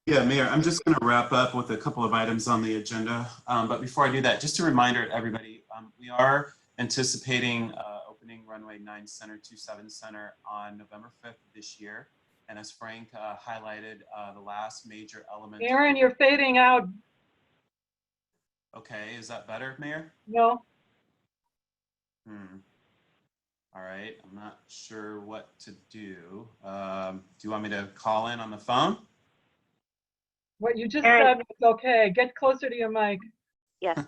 Yeah, Mayor, I'm just going to wrap up with a couple of items on the agenda. But before I do that, just a reminder to everybody, we are anticipating opening runway 9 Center, 27 Center on November 5th this year. And as Frank highlighted, the last major element. Aaron, you're fading out. Okay, is that better, Mayor? No. All right, I'm not sure what to do. Do you want me to call in on the phone? What you just said was okay. Get closer to your mic. Yes.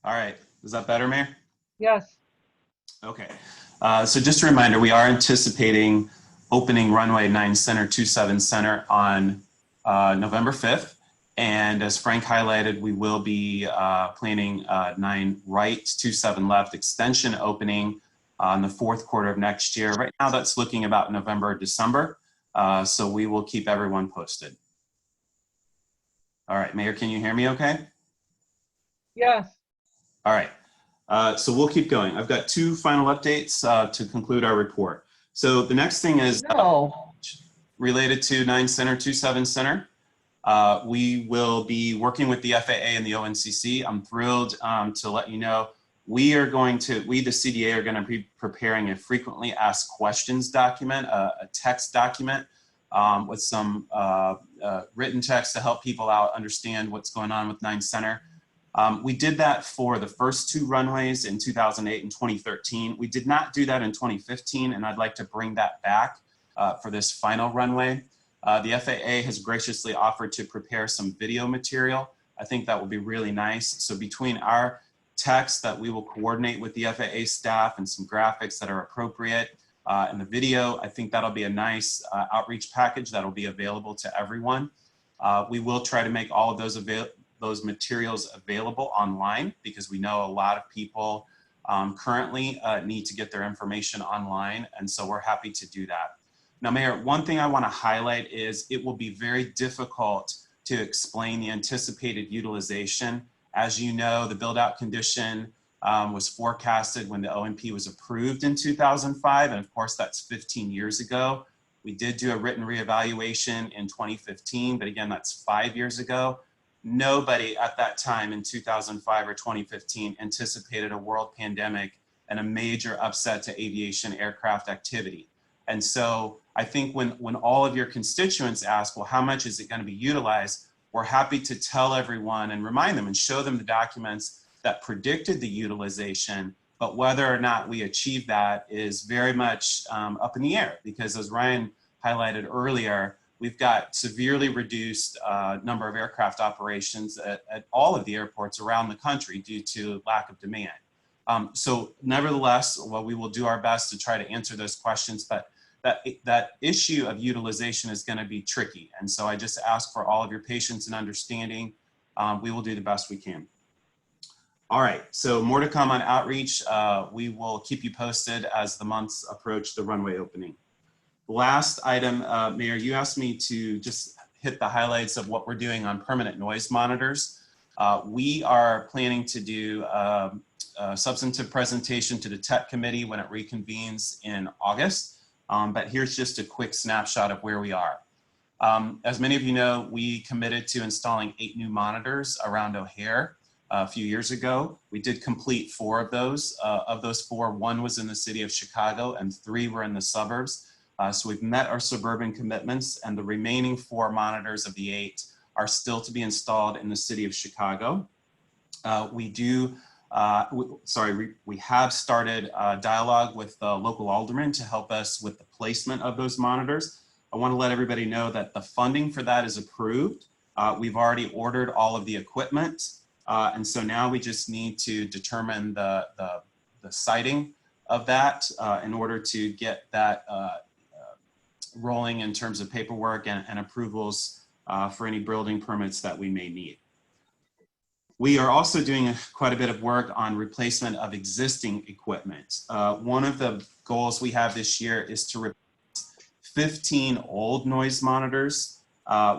All right, is that better, Mayor? Yes. Okay, so just a reminder, we are anticipating opening runway 9 Center, 27 Center on November 5th. And as Frank highlighted, we will be planning 9 right, 27 left extension opening in the 4th quarter of next year. Right now, that's looking about November or December. So we will keep everyone posted. All right, Mayor, can you hear me okay? Yes. All right, so we'll keep going. I've got 2 final updates to conclude our report. So the next thing is related to 9 Center, 27 Center. We will be working with the FAA and the ONCC. I'm thrilled to let you know we, the CDA, are going to be preparing a frequently asked questions document, a text document with some written text to help people out understand what's going on with 9 Center. We did that for the first 2 runways in 2008 and 2013. We did not do that in 2015, and I'd like to bring that back for this final runway. The FAA has graciously offered to prepare some video material. I think that will be really nice. So between our text that we will coordinate with the FAA staff and some graphics that are appropriate and the video, I think that'll be a nice outreach package that'll be available to everyone. We will try to make all of those materials available online because we know a lot of people currently need to get their information online, and so we're happy to do that. Now, Mayor, one thing I want to highlight is it will be very difficult to explain the anticipated utilization. As you know, the build-out condition was forecasted when the OMP was approved in 2005, and of course, that's 15 years ago. We did do a written reevaluation in 2015, but again, that's 5 years ago. Nobody at that time in 2005 or 2015 anticipated a world pandemic and a major upset to aviation aircraft activity. And so I think when all of your constituents ask, well, how much is it going to be utilized? We're happy to tell everyone and remind them and show them the documents that predicted the utilization, but whether or not we achieve that is very much up in the air, because as Ryan highlighted earlier, we've got severely reduced number of aircraft operations at all of the airports around the country due to lack of demand. So nevertheless, well, we will do our best to try to answer those questions, but that issue of utilization is going to be tricky. And so I just ask for all of your patience and understanding. We will do the best we can. All right, so more to come on outreach. We will keep you posted as the months approach the runway opening. Last item, Mayor, you asked me to just hit the highlights of what we're doing on permanent noise monitors. We are planning to do a substantive presentation to the Tech Committee when it reconvenes in August. But here's just a quick snapshot of where we are. As many of you know, we committed to installing 8 new monitors around O'Hare a few years ago. We did complete 4 of those. Of those 4, 1 was in the city of Chicago and 3 were in the suburbs. So we've met our suburban commitments, and the remaining 4 monitors of the 8 are still to be installed in the city of Chicago. We have started dialogue with the local aldermen to help us with the placement of those monitors. I want to let everybody know that the funding for that is approved. We've already ordered all of the equipment. And so now we just need to determine the siting of that in order to get that rolling in terms of paperwork and approvals for any building permits that we may need. We are also doing quite a bit of work on replacement of existing equipment. One of the goals we have this year is to replace 15 old noise monitors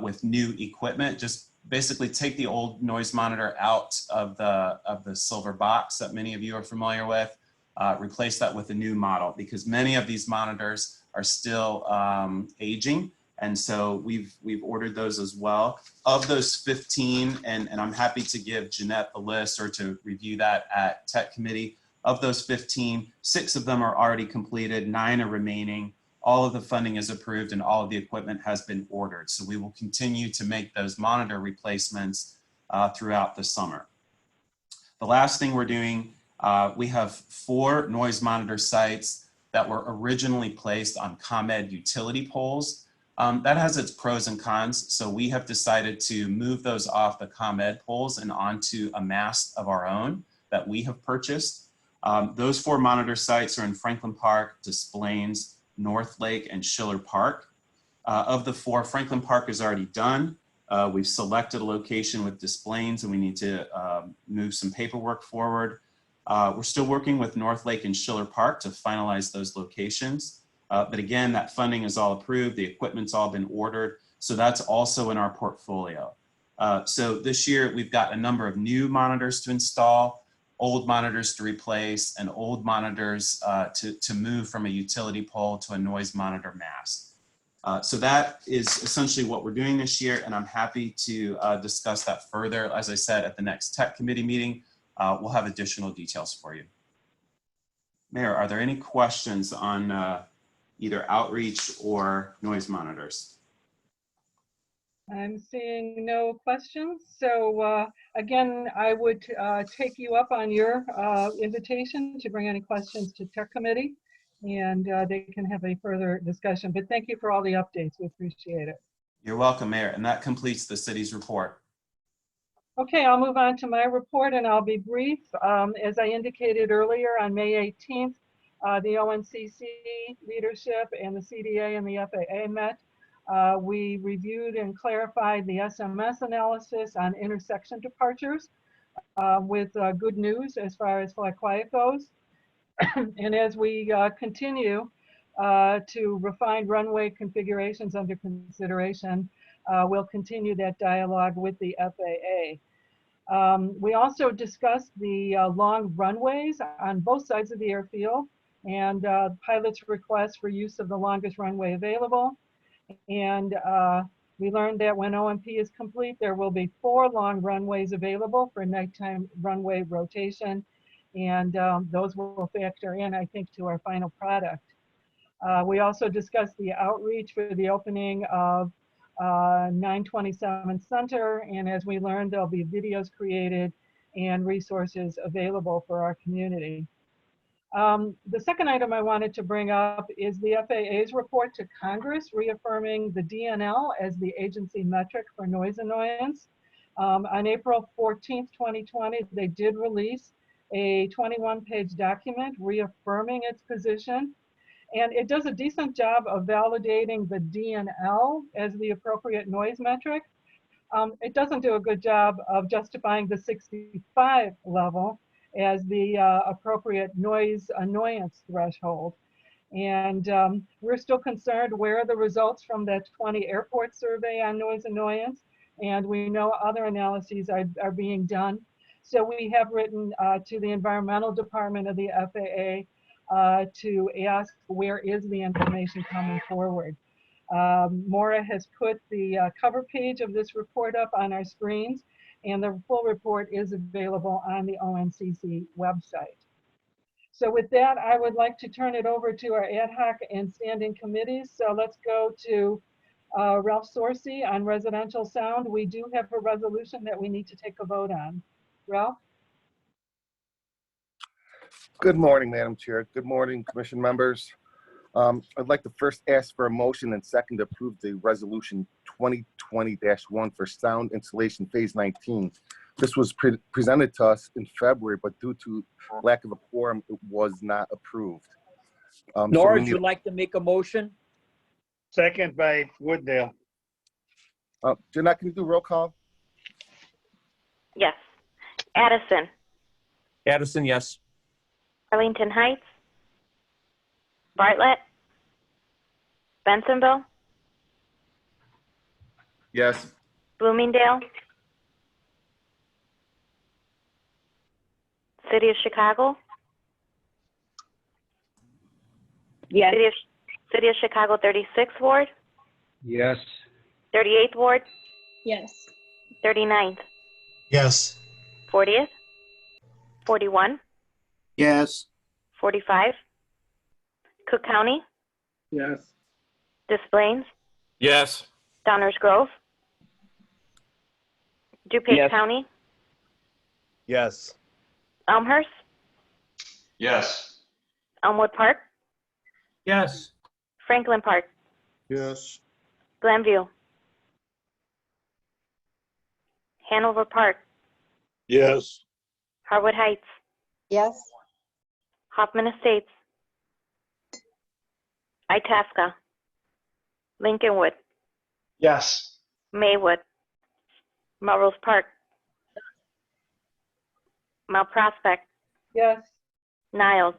with new equipment. Just basically take the old noise monitor out of the silver box that many of you are familiar with, replace that with a new model, because many of these monitors are still aging. And so we've ordered those as well. Of those 15, and I'm happy to give Jeanette the list or to review that at Tech Committee. Of those 15, 6 of them are already completed, 9 are remaining. All of the funding is approved and all of the equipment has been ordered. So we will continue to make those monitor replacements throughout the summer. The last thing we're doing, we have 4 noise monitor sites that were originally placed on ComEd utility poles. That has its pros and cons. So we have decided to move those off the ComEd poles and onto a mast of our own that we have purchased. Those 4 monitor sites are in Franklin Park, Des Plaines, North Lake, and Schiller Park. Of the 4, Franklin Park is already done. We've selected a location with Des Plaines and we need to move some paperwork forward. We're still working with North Lake and Schiller Park to finalize those locations. But again, that funding is all approved. The equipment's all been ordered. So that's also in our portfolio. So this year we've got a number of new monitors to install, old monitors to replace, and old monitors to move from a utility pole to a noise monitor mast. So that is essentially what we're doing this year, and I'm happy to discuss that further. As I said, at the next Tech Committee meeting, we'll have additional details for you. Mayor, are there any questions on either outreach or noise monitors? I'm seeing no questions. So again, I would take you up on your invitation to bring any questions to Tech Committee, and they can have a further discussion. But thank you for all the updates. We appreciate it. You're welcome, Mayor. And that completes the city's report. Okay, I'll move on to my report and I'll be brief. As I indicated earlier, on May 18th, the ONCC leadership and the CDA and the FAA met. We reviewed and clarified the SMS analysis on intersection departures with good news as far as flight quiet goes. And as we continue to refine runway configurations under consideration, we'll continue that dialogue with the FAA. We also discussed the long runways on both sides of the airfield and pilots' requests for use of the longest runway available. And we learned that when OMP is complete, there will be 4 long runways available for nighttime runway rotation. And those will factor in, I think, to our final product. We also discussed the outreach for the opening of 927 Center. And as we learned, there'll be videos created and resources available for our community. The second item I wanted to bring up is the FAA's report to Congress reaffirming the DNL as the agency metric for noise annoyance. On April 14th, 2020, they did release a 21-page document reaffirming its position. And it does a decent job of validating the DNL as the appropriate noise metric. It doesn't do a good job of justifying the 65 level as the appropriate noise annoyance threshold. And we're still concerned where are the results from that 20 airport survey on noise annoyance, and we know other analyses are being done. So we have written to the environmental department of the FAA to ask where is the information coming forward. Maura has put the cover page of this report up on our screens, and the full report is available on the ONCC website. So with that, I would like to turn it over to our ad hoc and standing committees. So let's go to Ralph Sorcy on residential sound. We do have a resolution that we need to take a vote on. Ralph? Good morning, Madam Chair. Good morning, Commission members. I'd like to first ask for a motion and second to approve the resolution 2020-1 for sound installation phase 19. This was presented to us in February, but due to lack of a quorum, it was not approved. Nora, would you like to make a motion? Second by Wooddale. Jeanette, can you do roll call? Yes. Addison, Addison, yes. Arlington Heights, Bartlett, Bensenville, Yes. Bloomingdale, City of Chicago, Yes. City of Chicago 36th Ward, Yes. 38th Ward, Yes. 39th, Yes. 40th, 41, Yes. 45, Cook County, Yes. Des Plaines, Yes. Downers Grove, DuPage Yes. County, Yes. Elmhurst, Yes. Elmwood Park, Yes. Franklin Park, Yes. Glenview, Hanover Park, Yes. Harwood Heights, Yes. Hoffman Estates, Itasca, Lincolnwood, Yes. Maywood, Melrose Park, Mount Prospect, Yes. Niles,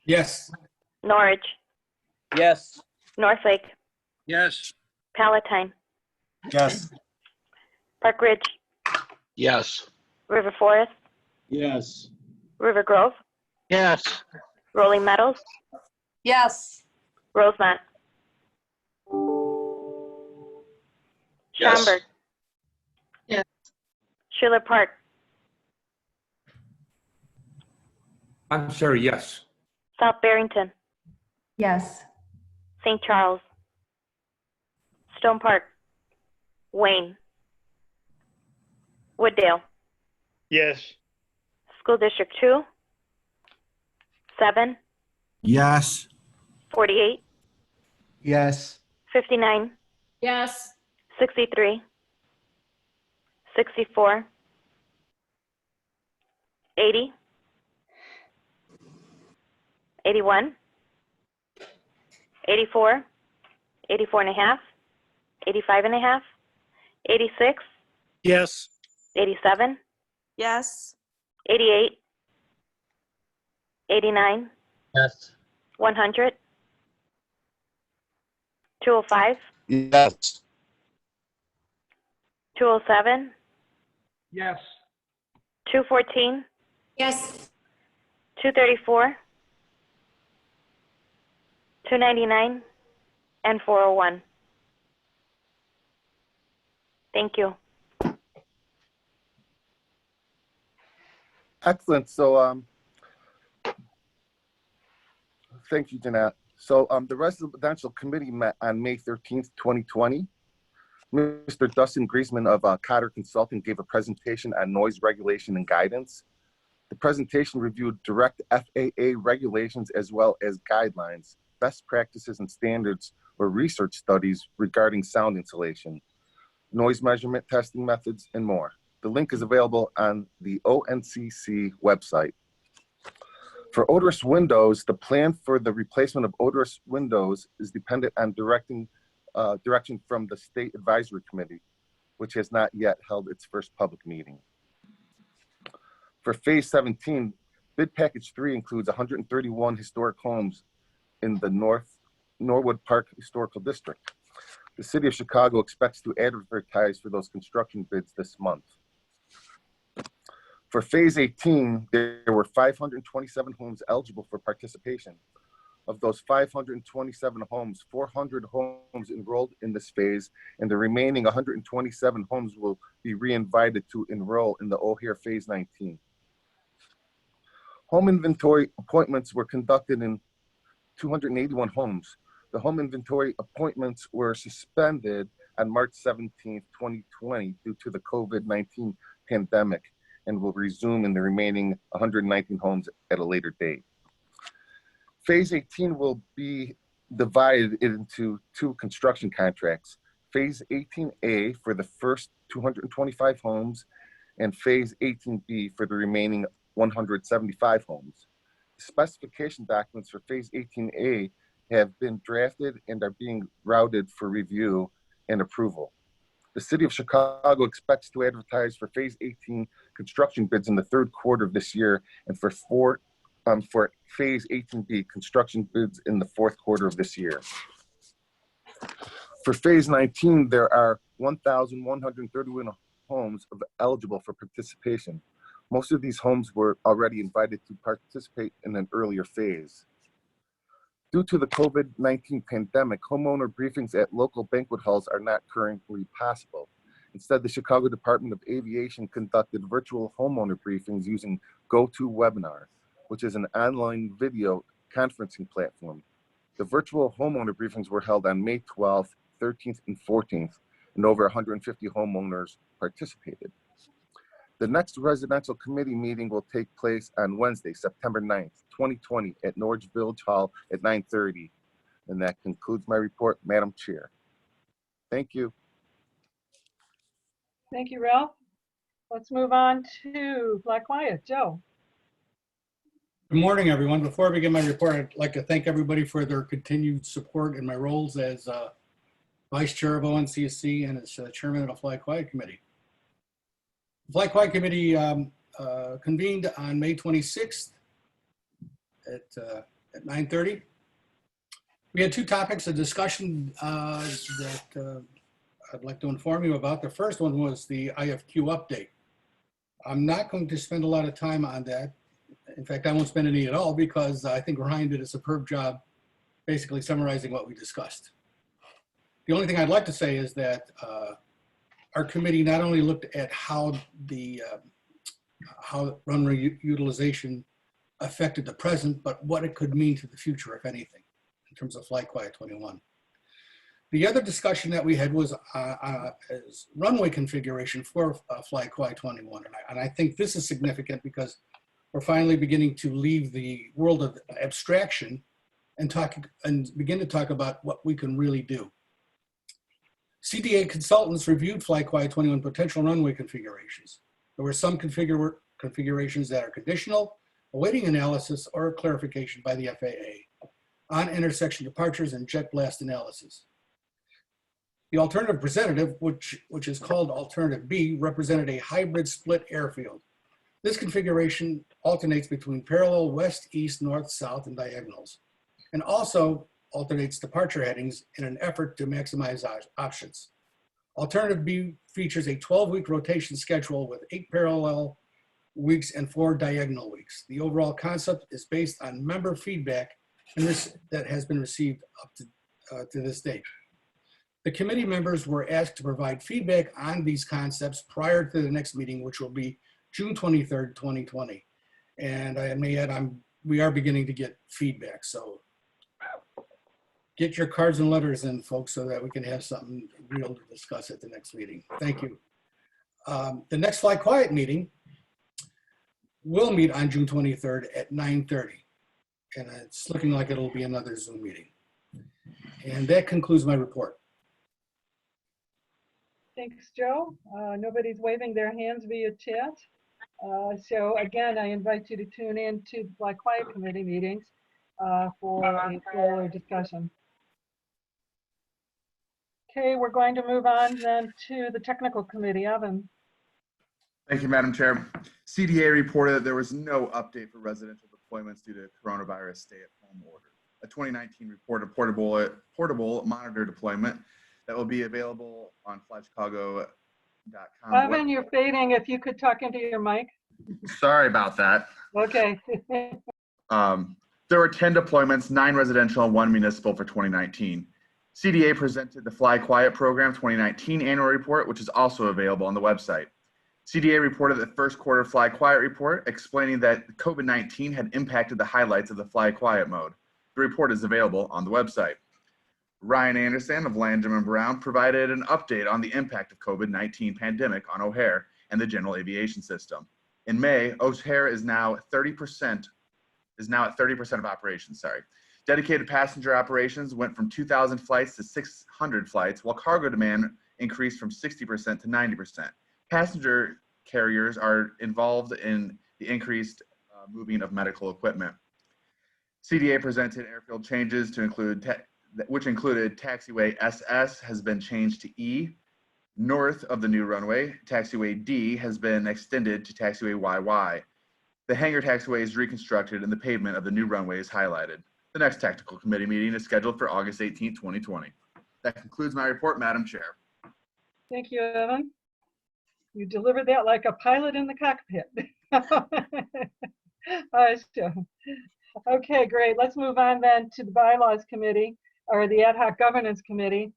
Yes. Norwich, Yes. Northlake, Yes. Palatine, Yes. Park Ridge, Yes. River Forest, Yes. River Grove, Yes. Rolling Meadows, Yes. Rosemont, Yes. Schaumburg, Yes. Schuyler Park, I'm sorry, yes. South Barrington, Yes. St. Charles, Stone Park, Wayne, Wooddale, Yes. School District 2, 7, Yes. 48, Yes. 59, Yes. 63, 64, 80, 81, 84, 84 and a half, 85 and a half, 86, Yes. 87, Yes. 88, 89, Yes. 100, 205, Yes. 207, Yes. 214, Yes. 234, 299, and 401. Thank you. Excellent. So, thank you, Jeanette. So, the residential committee met on May 13th, 2020. Mr. Dustin Griezmann of Cotter Consulting gave a presentation on noise regulation and guidance. The presentation reviewed direct FAA regulations as well as guidelines, best practices and standards or research studies regarding sound insulation, noise measurement testing methods, and more. The link is available on the ONCC website. For odorless windows, the plan for the replacement of odorless windows is dependent on direction from the State Advisory Committee, which has not yet held its first public meeting. For Phase 17, bid package 3 includes 131 historic homes in the Norwood Park Historical District. The City of Chicago expects to advertise for those construction bids this month. For Phase 18, there were 527 homes eligible for participation. Of those 527 homes, 400 homes enrolled in this phase, and the remaining 127 homes will be re-invited to enroll in the O'Hare Phase 19. Home inventory appointments were conducted in 281 homes. The home inventory appointments were suspended on March 17, 2020 due to the COVID-19 pandemic and will resume in the remaining 119 homes at a later date. Phase 18 will be divided into 2 construction contracts. Phase 18A for the first 225 homes and Phase 18B for the remaining 175 homes. The specification documents for Phase 18A have been drafted and are being routed for review and approval. The City of Chicago expects to advertise for Phase 18 construction bids in the 3rd quarter of this year, and for Phase 18B construction bids in the 4th quarter of this year. For Phase 19, there are 1,131 homes eligible for participation. Most of these homes were already invited to participate in an earlier phase. Due to the COVID-19 pandemic, homeowner briefings at local banquet halls are not currently possible. Instead, the Chicago Department of Aviation conducted virtual homeowner briefings using GoToWebinar, which is an online video conferencing platform. The virtual homeowner briefings were held on May 12th, 13th, and 14th, and over 150 homeowners participated. The next residential committee meeting will take place on Wednesday, September 9th, 2020 at Norwich Village Hall at 9:30. And that concludes my report, Madam Chair. Thank you. Thank you, Ralph. Let's move on to Black Quiet. Joe. Good morning, everyone. Before I begin my report, I'd like to thank everybody for their continued support in my roles as Vice Chair of ONCC and as Chairman of the Fly Quiet Committee. The Fly Quiet Committee convened on May 26th at 9:30. We had 2 topics of discussion that I'd like to inform you about. The first one was the IFQ update. I'm not going to spend a lot of time on that. In fact, I won't spend any at all because I think Ryan did a superb job basically summarizing what we discussed. The only thing I'd like to say is that our committee not only looked at how runway utilization affected the present, but what it could mean to the future, if anything, in terms of Fly Quiet 21. The other discussion that we had was is runway configuration for Fly Quiet 21. And I think this is significant because we're finally beginning to leave the world of abstraction and begin to talk about what we can really do. CDA consultants reviewed Fly Quiet 21 potential runway configurations. There were some configurations that are conditional, awaiting analysis or clarification by the FAA on intersection departures and jet blast analysis. The alternative presented, which is called Alternative B, represented a hybrid split airfield. This configuration alternates between parallel west, east, north, south, and diagonals, and also alternates departure headings in an effort to maximize options. Alternative B features a 12-week rotation schedule with 8 parallel weeks and 4 diagonal weeks. The overall concept is based on member feedback and that has been received up to this date. The committee members were asked to provide feedback on these concepts prior to the next meeting, which will be June 23rd, 2020. And I may add, we are beginning to get feedback. So get your cards and letters in, folks, so that we can have something be able to discuss at the next meeting. Thank you. The next Fly Quiet meeting will meet on June 23rd at 9:30. And it's looking like it'll be another Zoom meeting. And that concludes my report. Thanks, Joe. Nobody's waving their hands via chat. So again, I invite you to tune in to Fly Quiet Committee meetings for a fuller discussion. Okay, we're going to move on then to the Technical Committee. Evan. Thank you, Madam Chair. CDA reported that there was no update for residential deployments due to coronavirus stay-at-home order. A 2019 report of portable monitor deployment that will be available on flychicago.com. Evan, you're fading. If you could talk into your mic. Sorry about that. Okay. There were 10 deployments, 9 residential and 1 municipal for 2019. CDA presented the Fly Quiet Program 2019 annual report, which is also available on the website. CDA reported the first quarter Fly Quiet report, explaining that COVID-19 had impacted the highlights of the Fly Quiet mode. The report is available on the website. Ryan Anderson of Landrum & Brown provided an update on the impact of COVID-19 pandemic on O'Hare and the general aviation system. In May, O'Hare is now at 30% of operations. Dedicated passenger operations went from 2,000 flights to 600 flights, while cargo demand increased from 60% to 90%. Passenger carriers are involved in the increased moving of medical equipment. CDA presented airfield changes to include which included taxiway SS has been changed to E. North of the new runway, taxiway D has been extended to taxiway YY. The hangar taxiway is reconstructed and the pavement of the new runway is highlighted. The next technical committee meeting is scheduled for August 18, 2020. That concludes my report, Madam Chair. Thank you, Evan. You delivered that like a pilot in the cockpit. Okay, great. Let's move on then to the Bylaws Committee, or the Ad Hoc Governance Committee.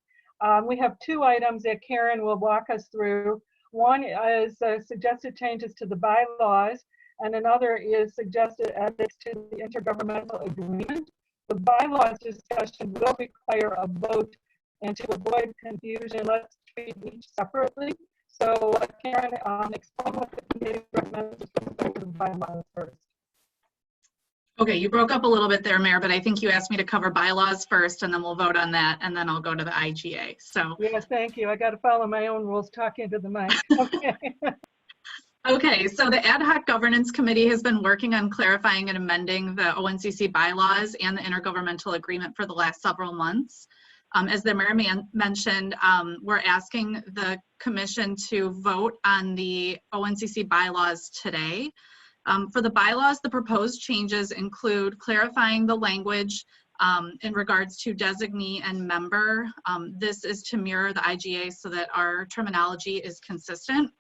We have 2 items that Karen will walk us through. One is suggested changes to the bylaws, and another is suggested edits to the intergovernmental agreement. The bylaws discussion will require a vote, and to avoid confusion, let's treat each separately. So Karen, explain what the committee recommends with respect to the bylaws first. Okay, you broke up a little bit there, Mayor, but I think you asked me to cover bylaws first, and then we'll vote on that, and then I'll go to the IGA. So yes, thank you. I got to follow my own rules, talking to the mic. Okay. Okay, so the Ad Hoc Governance Committee has been working on clarifying and amending the ONCC bylaws and the intergovernmental agreement for the last several months. As the Mayor mentioned, we're asking the Commission to vote on the ONCC bylaws today. For the bylaws, the proposed changes include clarifying the language in regards to designee and member. This is to mirror the IGA so that our terminology is consistent.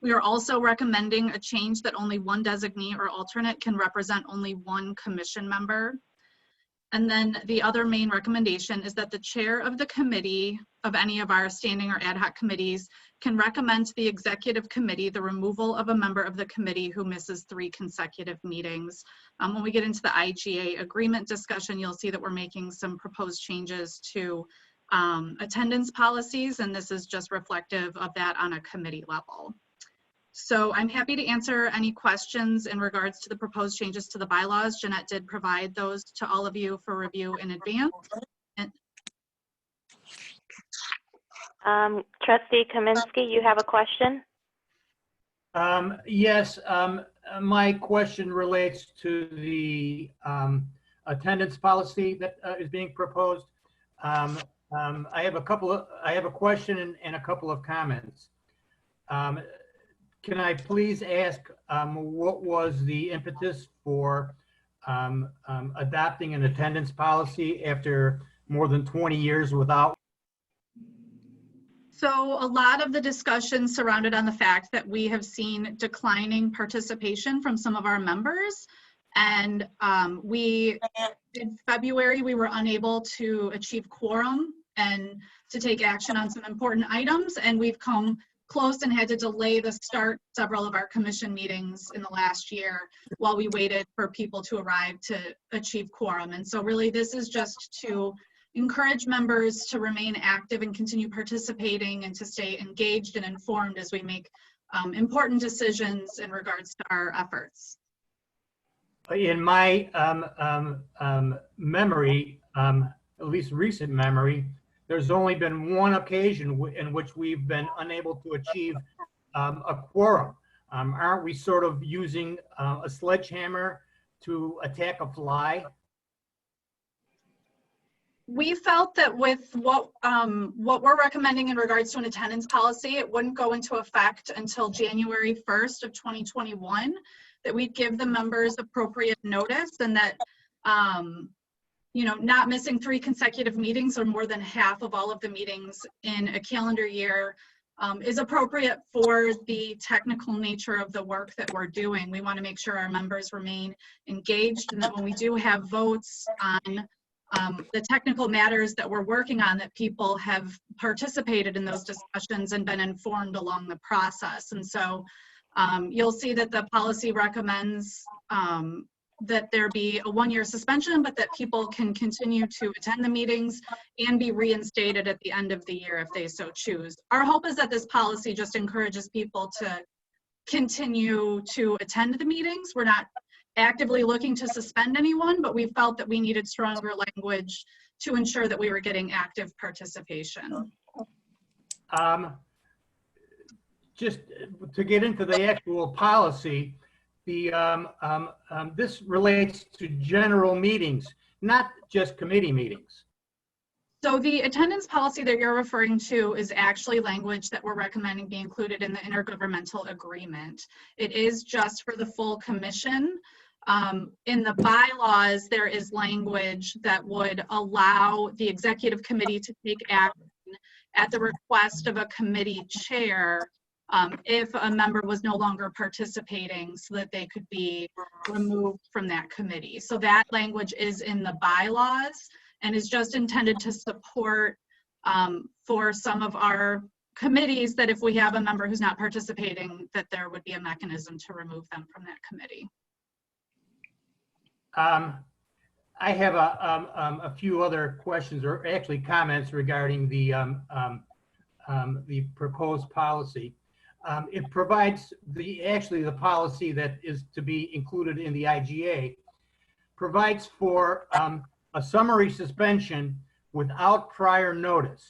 We are also recommending a change that only one designee or alternate can represent only one commission member. And then the other main recommendation is that the chair of the committee of any of our standing or ad hoc committees can recommend to the executive committee the removal of a member of the committee who misses 3 consecutive meetings. When we get into the IGA agreement discussion, you'll see that we're making some proposed changes to attendance policies, and this is just reflective of that on a committee level. So I'm happy to answer any questions in regards to the proposed changes to the bylaws. Jeanette did provide those to all of you for review in advance. Trustee Kaminsky, you have a question? Yes, my question relates to the attendance policy that is being proposed. I have a question and a couple of comments. Can I please ask what was the impetus for adopting an attendance policy after more than 20 years without? So a lot of the discussion surrounded on the fact that we have seen declining participation from some of our members. And in February, we were unable to achieve quorum and to take action on some important items. And we've come close and had to delay the start several of our commission meetings in the last year while we waited for people to arrive to achieve quorum. And so really this is just to encourage members to remain active and continue participating and to stay engaged and informed as we make important decisions in regards to our efforts. In my memory, at least recent memory, there's only been one occasion in which we've been unable to achieve a quorum. Aren't we sort of using a sledgehammer to attack a fly? We felt that with what we're recommending in regards to an attendance policy, it wouldn't go into effect until January 1st of 2021, that we'd give the members appropriate notice, and that you know, not missing 3 consecutive meetings or more than half of all of the meetings in a calendar year is appropriate for the technical nature of the work that we're doing. We want to make sure our members remain engaged, and that when we do have votes on the technical matters that we're working on, that people have participated in those discussions and been informed along the process. And so you'll see that the policy recommends that there be a 1-year suspension, but that people can continue to attend the meetings and be reinstated at the end of the year if they so choose. Our hope is that this policy just encourages people to continue to attend the meetings. We're not actively looking to suspend anyone, but we felt that we needed stronger language to ensure that we were getting active participation. Just to get into the actual policy, this relates to general meetings, not just committee meetings. So the attendance policy that you're referring to is actually language that we're recommending be included in the intergovernmental agreement. It is just for the full commission. In the bylaws, there is language that would allow the executive committee to take action at the request of a committee chair if a member was no longer participating, so that they could be removed from that committee. So that language is in the bylaws and is just intended to support for some of our committees, that if we have a member who's not participating, that there would be a mechanism to remove them from that committee. I have a few other questions, or actually comments, regarding the proposed policy. It provides the policy that is to be included in the IGA provides for a summary suspension without prior notice.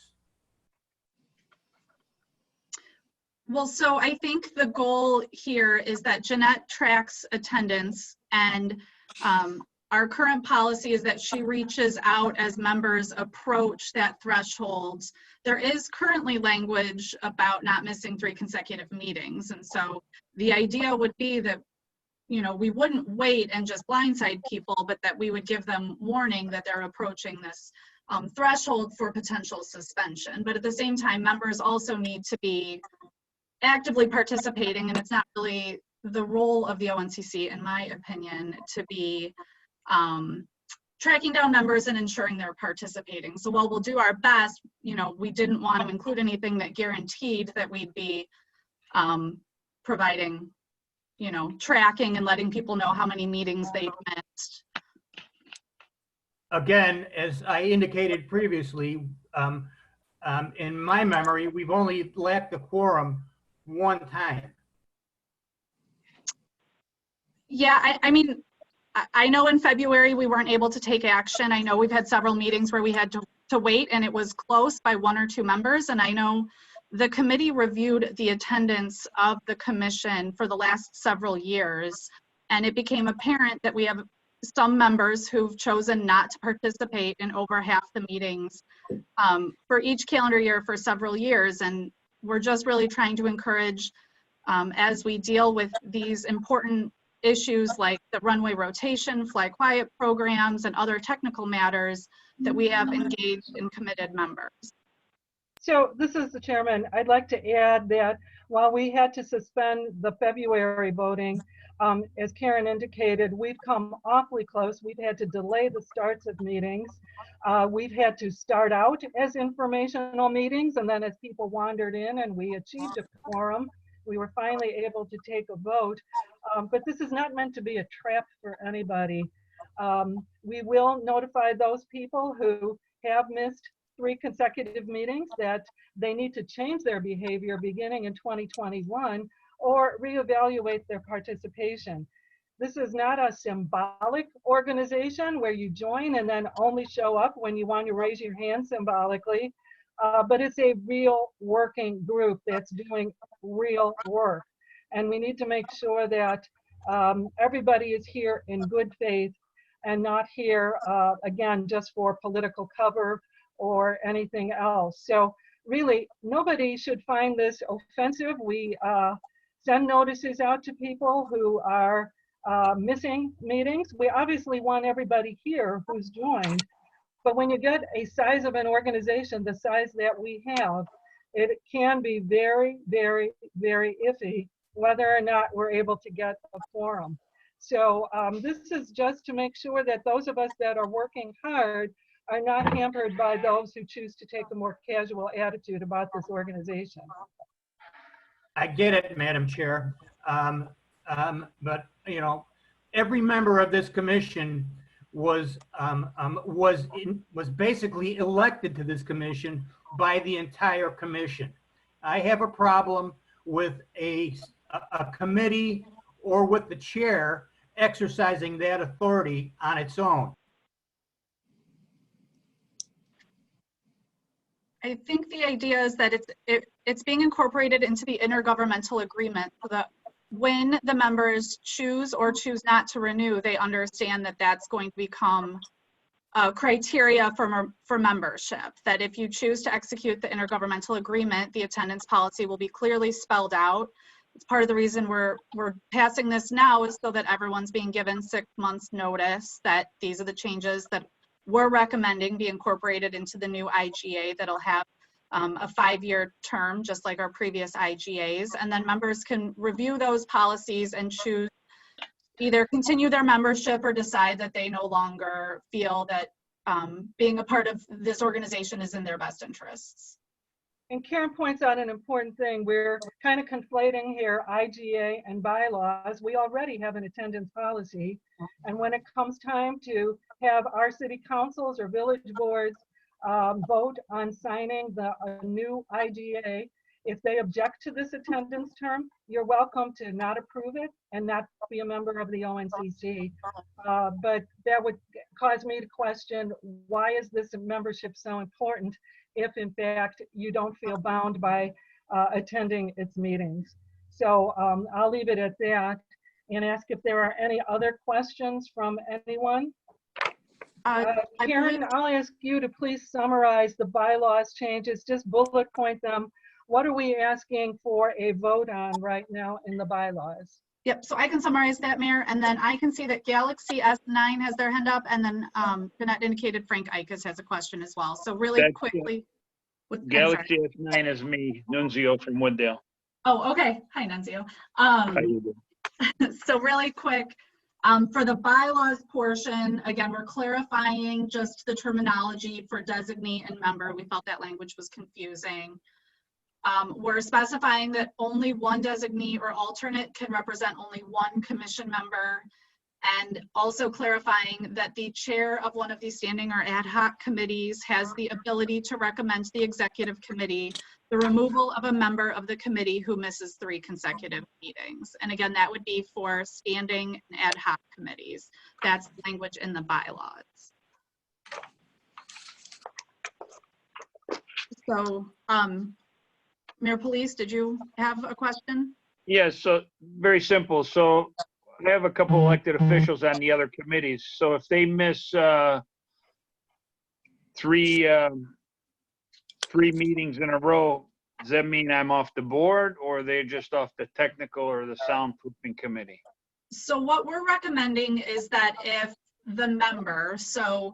Well, so I think the goal here is that Jeanette tracks attendance, and our current policy is that she reaches out as members approach that threshold. There is currently language about not missing 3 consecutive meetings. And so the idea would be that, you know, we wouldn't wait and just blindside people, but that we would give them warning that they're approaching this threshold for potential suspension. But at the same time, members also need to be actively participating, and it's not really the role of the ONCC, in my opinion, to be tracking down members and ensuring they're participating. So while we'll do our best, you know, we didn't want to include anything that guaranteed that we'd be providing, you know, tracking and letting people know how many meetings they've missed. Again, as I indicated previously, in my memory, we've only lacked the quorum 1 time. Yeah, I mean, I know in February we weren't able to take action. I know we've had several meetings where we had to wait, and it was close by 1 or 2 members. And I know the committee reviewed the attendance of the commission for the last several years, and it became apparent that we have some members who've chosen not to participate in over half the meetings for each calendar year for several years. And we're just really trying to encourage, as we deal with these important issues like the runway rotation, fly quiet programs, and other technical matters, that we have engaged and committed members. So this is the chairman. I'd like to add that while we had to suspend the February voting, as Karen indicated, we've come awfully close. We've had to delay the starts of meetings. We've had to start out as informational meetings, and then as people wandered in and we achieved a quorum, we were finally able to take a vote. But this is not meant to be a trap for anybody. We will notify those people who have missed 3 consecutive meetings that they need to change their behavior beginning in 2021 or reevaluate their participation. This is not a symbolic organization where you join and then only show up when you want to raise your hand symbolically, but it's a real working group that's doing real work. And we need to make sure that everybody is here in good faith and not here, again, just for political cover or anything else. So really, nobody should find this offensive. We send notices out to people who are missing meetings. We obviously want everybody here who's joined, but when you get a size of an organization the size that we have, it can be very, very, very iffy whether or not we're able to get a quorum. So this is just to make sure that those of us that are working hard are not hampered by those who choose to take a more casual attitude about this organization. I get it, Madam Chair. But you know, every member of this commission was basically elected to this commission by the entire commission. I have a problem with a committee or with the chair exercising that authority on its own. I think the idea is that it's being incorporated into the intergovernmental agreement so that when the members choose or choose not to renew, they understand that that's going to become criteria for membership. That if you choose to execute the intergovernmental agreement, the attendance policy will be clearly spelled out. It's part of the reason we're passing this now is so that everyone's being given 6 months notice that these are the changes that we're recommending be incorporated into the new IGA that'll have a 5-year term, just like our previous IGAs. And then members can review those policies and choose either continue their membership or decide that they no longer feel that being a part of this organization is in their best interests. And Karen points out an important thing. We're kind of conflating here IGA and bylaws. We already have an attendance policy. And when it comes time to have our city councils or village boards vote on signing the new IGA, if they object to this attendance term, you're welcome to not approve it and not be a member of the ONCC. But that would cause me to question, why is this membership so important if in fact you don't feel bound by attending its meetings? So I'll leave it at that and ask if there are any other questions from anyone. Karen, I'll ask you to please summarize the bylaws changes, just bullet point them. What are we asking for a vote on right now in the bylaws? Yep, so I can summarize that, Mayor, and then I can see that Galaxy S9 has their hand up, and then Jeanette indicated Frank Ikas has a question as well. So really quickly. Galaxy S9 is me, Nunzio from Wooddale. Oh, okay. Hi, Nunzio. How you doing? So really quick, for the bylaws portion, again, we're clarifying just the terminology for designee and member. We felt that language was confusing. We're specifying that only one designee or alternate can represent only one commission member, and also clarifying that the chair of one of these standing or ad hoc committees has the ability to recommend to the executive committee the removal of a member of the committee who misses 3 consecutive meetings. And again, that would be for standing and ad hoc committees. That's the language in the bylaws. So, Mayor Police, did you have a question? Yes, so very simple. So I have a couple elected officials on the other committees. So if they miss three meetings in a row, does that mean I'm off the board, or they're just off the technical or the soundproofing committee? So what we're recommending is that if the member, so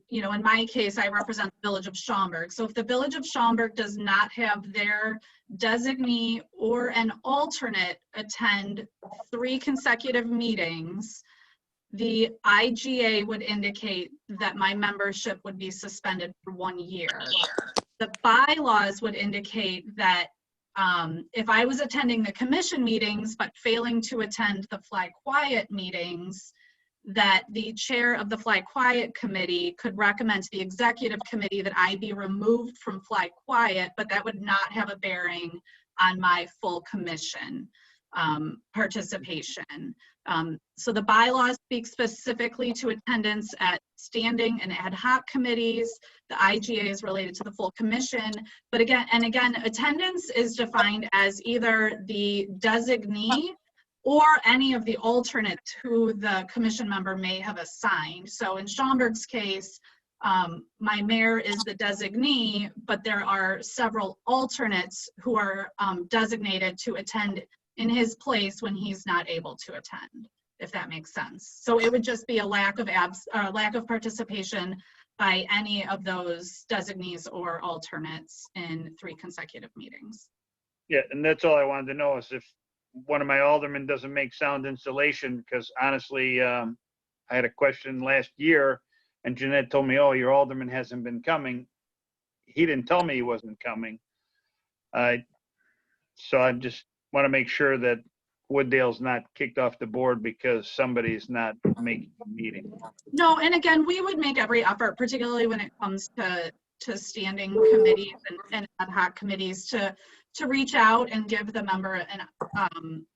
you know, in my case, I represent the Village of Schaumburg. So if the Village of Schaumburg does not have their designee or an alternate attend 3 consecutive meetings, the IGA would indicate that my membership would be suspended for 1 year. The bylaws would indicate that if I was attending the commission meetings but failing to attend the Fly Quiet meetings, that the chair of the Fly Quiet Committee could recommend to the executive committee that I be removed from Fly Quiet, but that would not have a bearing on my full commission participation. So the bylaws speak specifically to attendance at standing and ad hoc committees. The IGA is related to the full commission. But again, attendance is defined as either the designee or any of the alternates who the commission member may have assigned. So in Schaumburg's case, my mayor is the designee, but there are several alternates who are designated to attend in his place when he's not able to attend, if that makes sense. So it would just be a lack of participation by any of those designees or alternates in 3 consecutive meetings. Yeah, and that's all I wanted to know is if one of my aldermen doesn't make sound installation, because honestly, I had a question last year and Jeanette told me, oh, your alderman hasn't been coming. He didn't tell me he wasn't coming. So I just want to make sure that Wooddale's not kicked off the board because somebody's not making a meeting. No, and again, we would make every effort, particularly when it comes to standing committees and ad hoc committees, to reach out and give the member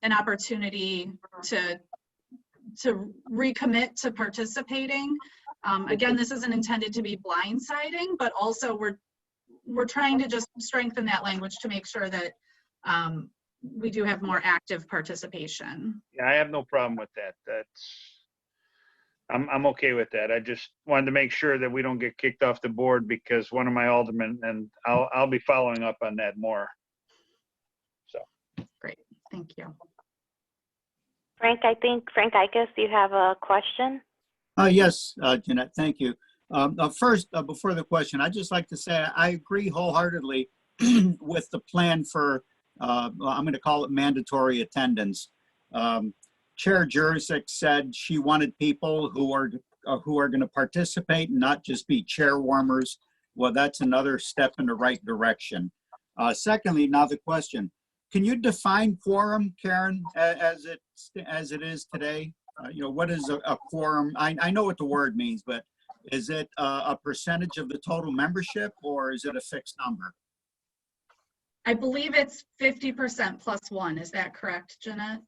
an opportunity to recommit to participating. Again, this isn't intended to be blindsiding, but also we're trying to just strengthen that language to make sure that we do have more active participation. Yeah, I have no problem with that. I'm okay with that. I just wanted to make sure that we don't get kicked off the board because one of my aldermen, and I'll be following up on that more. So great, thank you. Frank, I think Frank Ickes, you have a question? Yes, Jeanette, thank you. First, before the question, I'd just like to say I agree wholeheartedly with the plan for, I'm going to call it mandatory attendance. Chair Jurczyk said she wanted people who are going to participate and not just be chair warmers. Well, that's another step in the right direction. Secondly, now the question: can you define quorum, Karen, as it is today? What is a quorum? I know what the word means, but is it a percentage of the total membership or is it a fixed number? I believe it's 50% plus 1. Is that correct, Jeanette?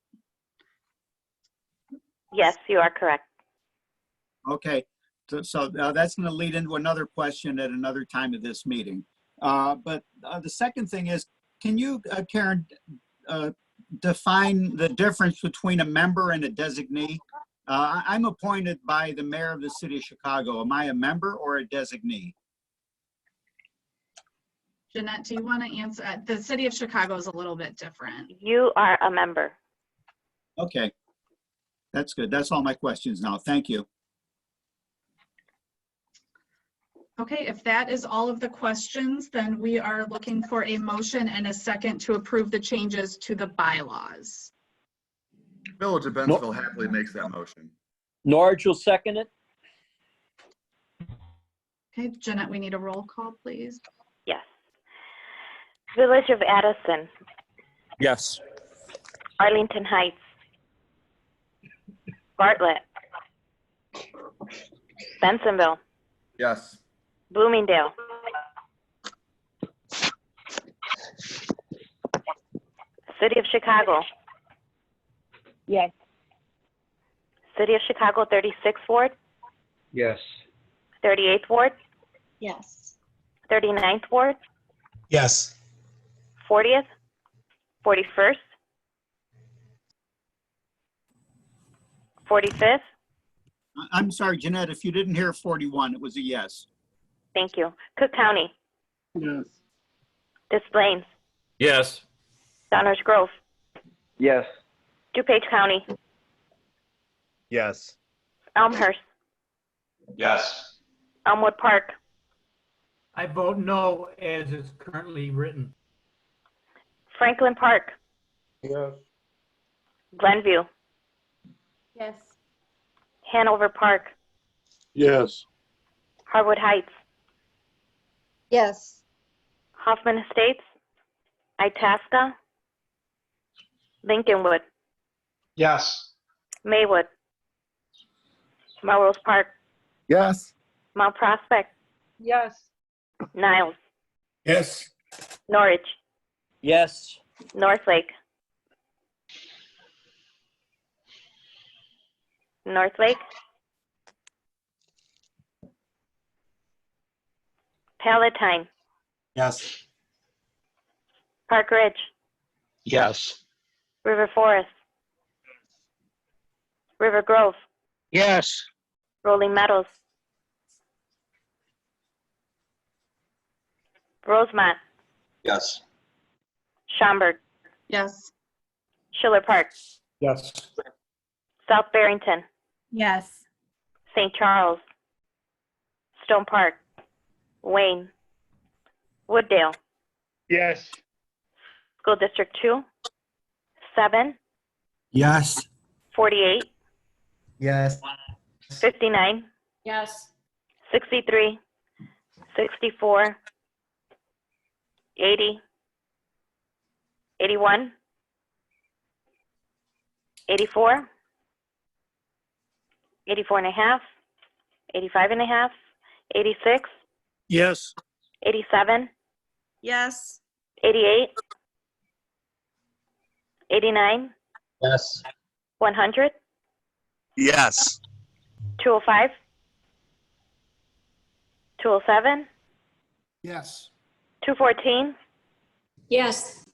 Yes, you are correct. Okay, so that's going to lead into another question at another time of this meeting. But the second thing is, can you, Karen, define the difference between a member and a designee? I'm appointed by the mayor of the city of Chicago. Am I a member or a designee? Jeanette, do you want to answer? The city of Chicago is a little bit different. You are a member. Okay, that's good. That's all my questions now. Thank you. Okay, if that is all of the questions, then we are looking for a motion and a second to approve the changes to the bylaws. Village of Bentonville happily makes that motion. Norwich will second it. Okay, Jeanette, we need a roll call, please. Yes. Village of Addison, Yes. Arlington Heights, Bartlett, Bensonville, Yes. Bloomingdale, City of Chicago, Yes. City of Chicago 36th Ward, Yes. 38th Ward, Yes. 39th Ward, Yes. 40th, 41st, 45th, I'm sorry, Jeanette, if you didn't hear 41, it was a yes. thank you, Cook County, Yes. Des Plaines, Yes. Downers Grove, Yes. DuPage County, Yes. Elmhurst, Yes. Elmwood Park, I vote no as is currently written. Franklin Park, Yes. Glenview, Yes. Hanover Park, Yes. Harwood Heights, Yes. Hoffman Estates, Itasca, Lincolnwood, Yes. Maywood, Melrose Park, Yes. Mount Prospect, Yes. Niles, Yes. Norwich, Yes. Northlake, Northlake, Palatine, Yes. Park Ridge, Yes. River Forest, River Grove, Yes. Rolling Meadows, Rosemont, Yes. Schaumburg, Yes. Schiller Park, Yes. South Barrington, Yes. St. Charles, Stone Park, Wayne, Wooddale, Yes. School District 2, 7, Yes. 48, Yes. 59, Yes. 63, 64, 80, 81, 84, 84 and a half, 85 and a half, 86, Yes. 87, Yes. 88, 89, Yes. 100, Yes. 205, 207, Yes. 214, Yes.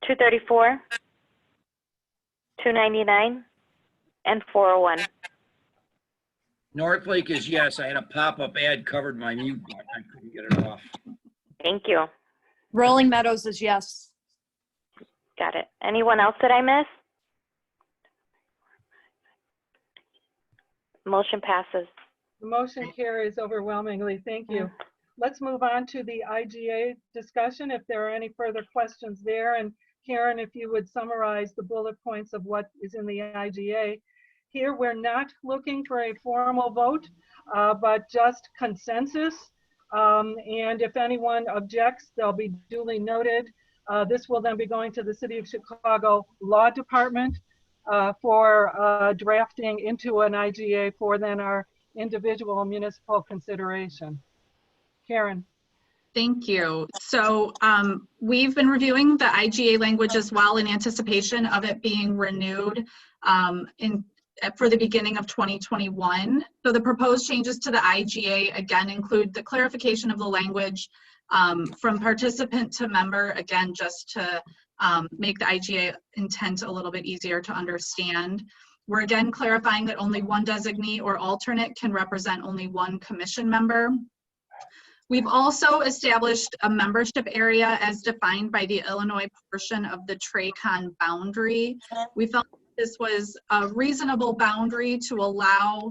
234, 299, and 401. Northlake is yes. I had a pop-up ad covered my mute button. I couldn't get it off. Thank you. Rolling Meadows is yes. Got it. Anyone else that I missed? Motion passes. The motion carries overwhelmingly. Thank you. Let's move on to the IGA discussion. If there are any further questions there, and Karen, if you would summarize the bullet points of what is in the IGA. Here, we're not looking for a formal vote, but just consensus. And if anyone objects, they'll be duly noted. This will then be going to the City of Chicago Law Department for drafting into an IGA for then our individual municipal consideration. Karen. Thank you. So we've been reviewing the IGA language as well in anticipation of it being renewed for the beginning of 2021. So the proposed changes to the IGA again include the clarification of the language from participant to member, again, just to make the IGA intent a little bit easier to understand. We're again clarifying that only one designee or alternate can represent only one commission member. We've also established a membership area as defined by the Illinois portion of the TRACON boundary. We felt this was a reasonable boundary to allow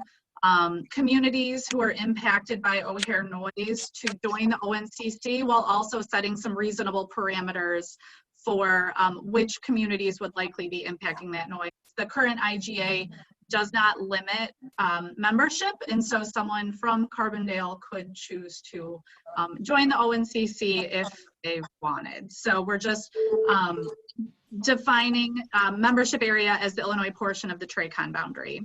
communities who are impacted by O'Hare noise to join the ONCC while also setting some reasonable parameters for which communities would likely be impacting that noise. The current IGA does not limit membership, and so someone from Carbondale could choose to join the ONCC if they wanted. So we're just defining membership area as the Illinois portion of the TRACON boundary.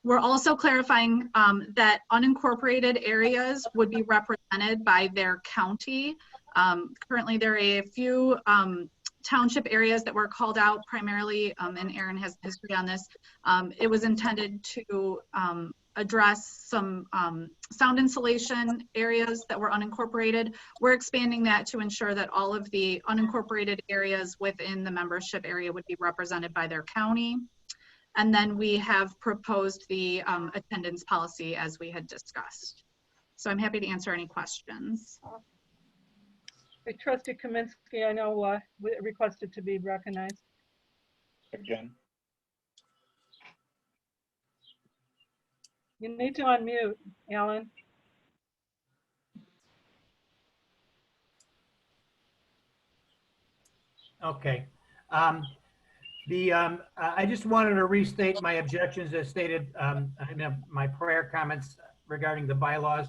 We're also clarifying that unincorporated areas would be represented by their county. Currently, there are a few township areas that were called out primarily, and Aaron has history on this. It was intended to address some sound insulation areas that were unincorporated. We're expanding that to ensure that all of the unincorporated areas within the membership area would be represented by their county. And then we have proposed the attendance policy as we had discussed. So I'm happy to answer any questions. Trustee Kaminsky, I know requested to be recognized. Again. You need to unmute, Alan. Okay. I just wanted to restate my objections as stated in my prior comments regarding the bylaws.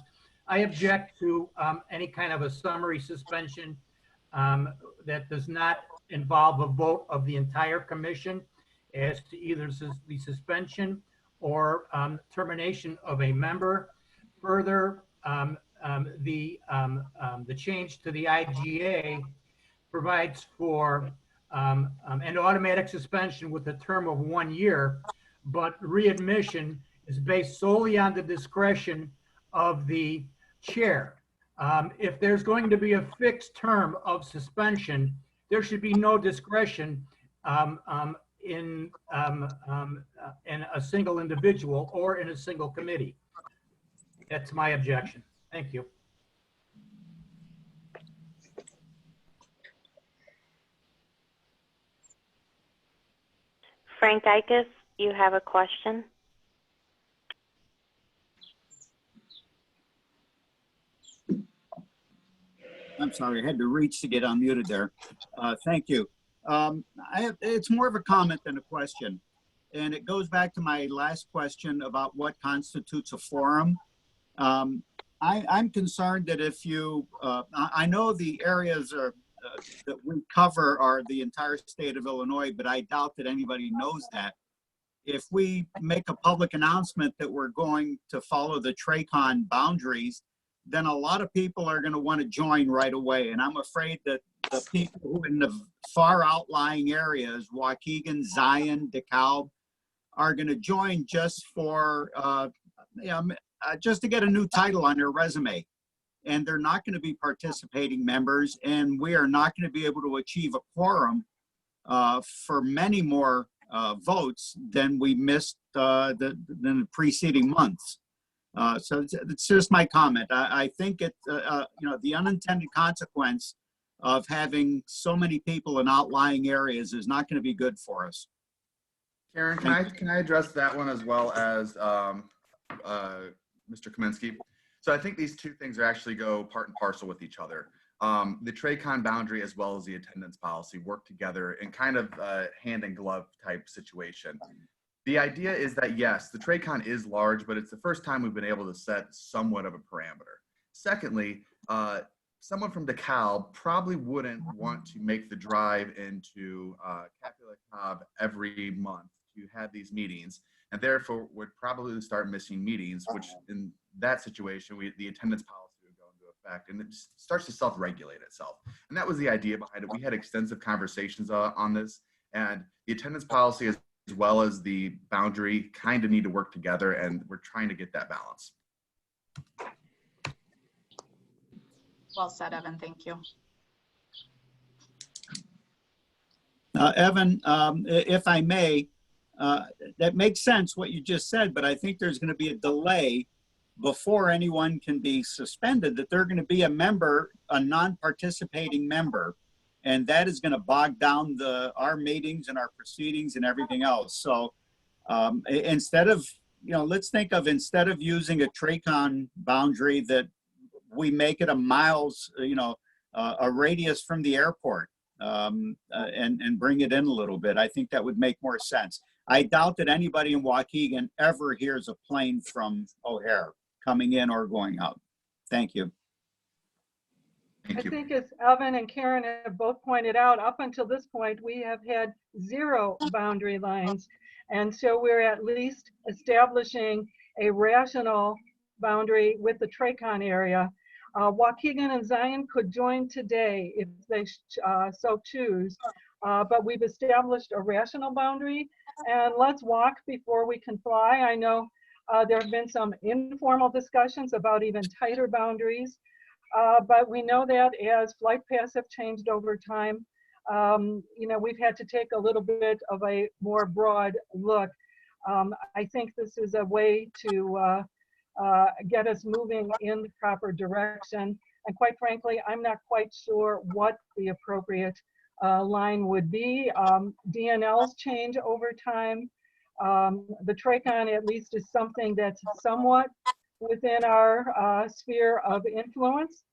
I object to any kind of a summary suspension that does not involve a vote of the entire commission as to either the suspension or termination of a member. Further, the change to the IGA provides for an automatic suspension with a term of 1 year, but readmission is based solely on the discretion of the chair. If there's going to be a fixed term of suspension, there should be no discretion in a single individual or in a single committee. That's my objection. Thank you. Frank Ikus, you have a question? I'm sorry, I had to reach to get unmuted there. Thank you. It's more of a comment than a question. And it goes back to my last question about what constitutes a forum. I'm concerned that if you, I know the areas that we cover are the entire state of Illinois, but I doubt that anybody knows that. If we make a public announcement that we're going to follow the TRACON boundaries, then a lot of people are going to want to join right away. And I'm afraid that the people who in the far outlying areas, Waukegan, Zion, DeKalb, are going to join just for, just to get a new title on their resume. And they're not going to be participating members, and we are not going to be able to achieve a quorum for many more votes than we missed than the preceding months. So it's just my comment. I think it, the unintended consequence of having so many people in outlying areas is not going to be good for us. Karen, can I address that one as well as Mr. Kaminsky? So I think these two things are actually go part and parcel with each other. The TRACON boundary as well as the attendance policy work together in kind of a hand in glove type situation. The idea is that yes, the TRACON is large, but it's the first time we've been able to set somewhat of a parameter. Secondly, someone from DeKalb probably wouldn't want to make the drive into Capula every month to have these meetings, and therefore would probably start missing meetings, which in that situation, the attendance policy would go into effect, and it just starts to self-regulate itself. And that was the idea behind it. We had extensive conversations on this, and the attendance policy as well as the boundary kind of need to work together, and we're trying to get that balance. Well said, Evan. Thank you. Evan, if I may, that makes sense what you just said, but I think there's going to be a delay before anyone can be suspended, that they're going to be a member, a non-participating member, and that is going to bog down our meetings and our proceedings and everything else. So instead of, let's think of, instead of using a TRACON boundary, that we make it a miles, a radius from the airport, and bring it in a little bit. I think that would make more sense. I doubt that anybody in Waukegan ever hears a plane from O'Hare coming in or going out. Thank you. I think as Evan and Karen have both pointed out, up until this point, we have had 0 boundary lines. And so we're at least establishing a rational boundary with the TRACON area. Waukegan and Zion could join today if they so choose, but we've established a rational boundary, and let's walk before we can fly. I know there have been some informal discussions about even tighter boundaries, but we know that as flight paths have changed over time, we've had to take a little bit of a more broad look. I think this is a way to get us moving in the proper direction. And quite frankly, I'm not quite sure what the appropriate line would be. DNLs change over time. The TRACON at least is something that's somewhat within our sphere of influence.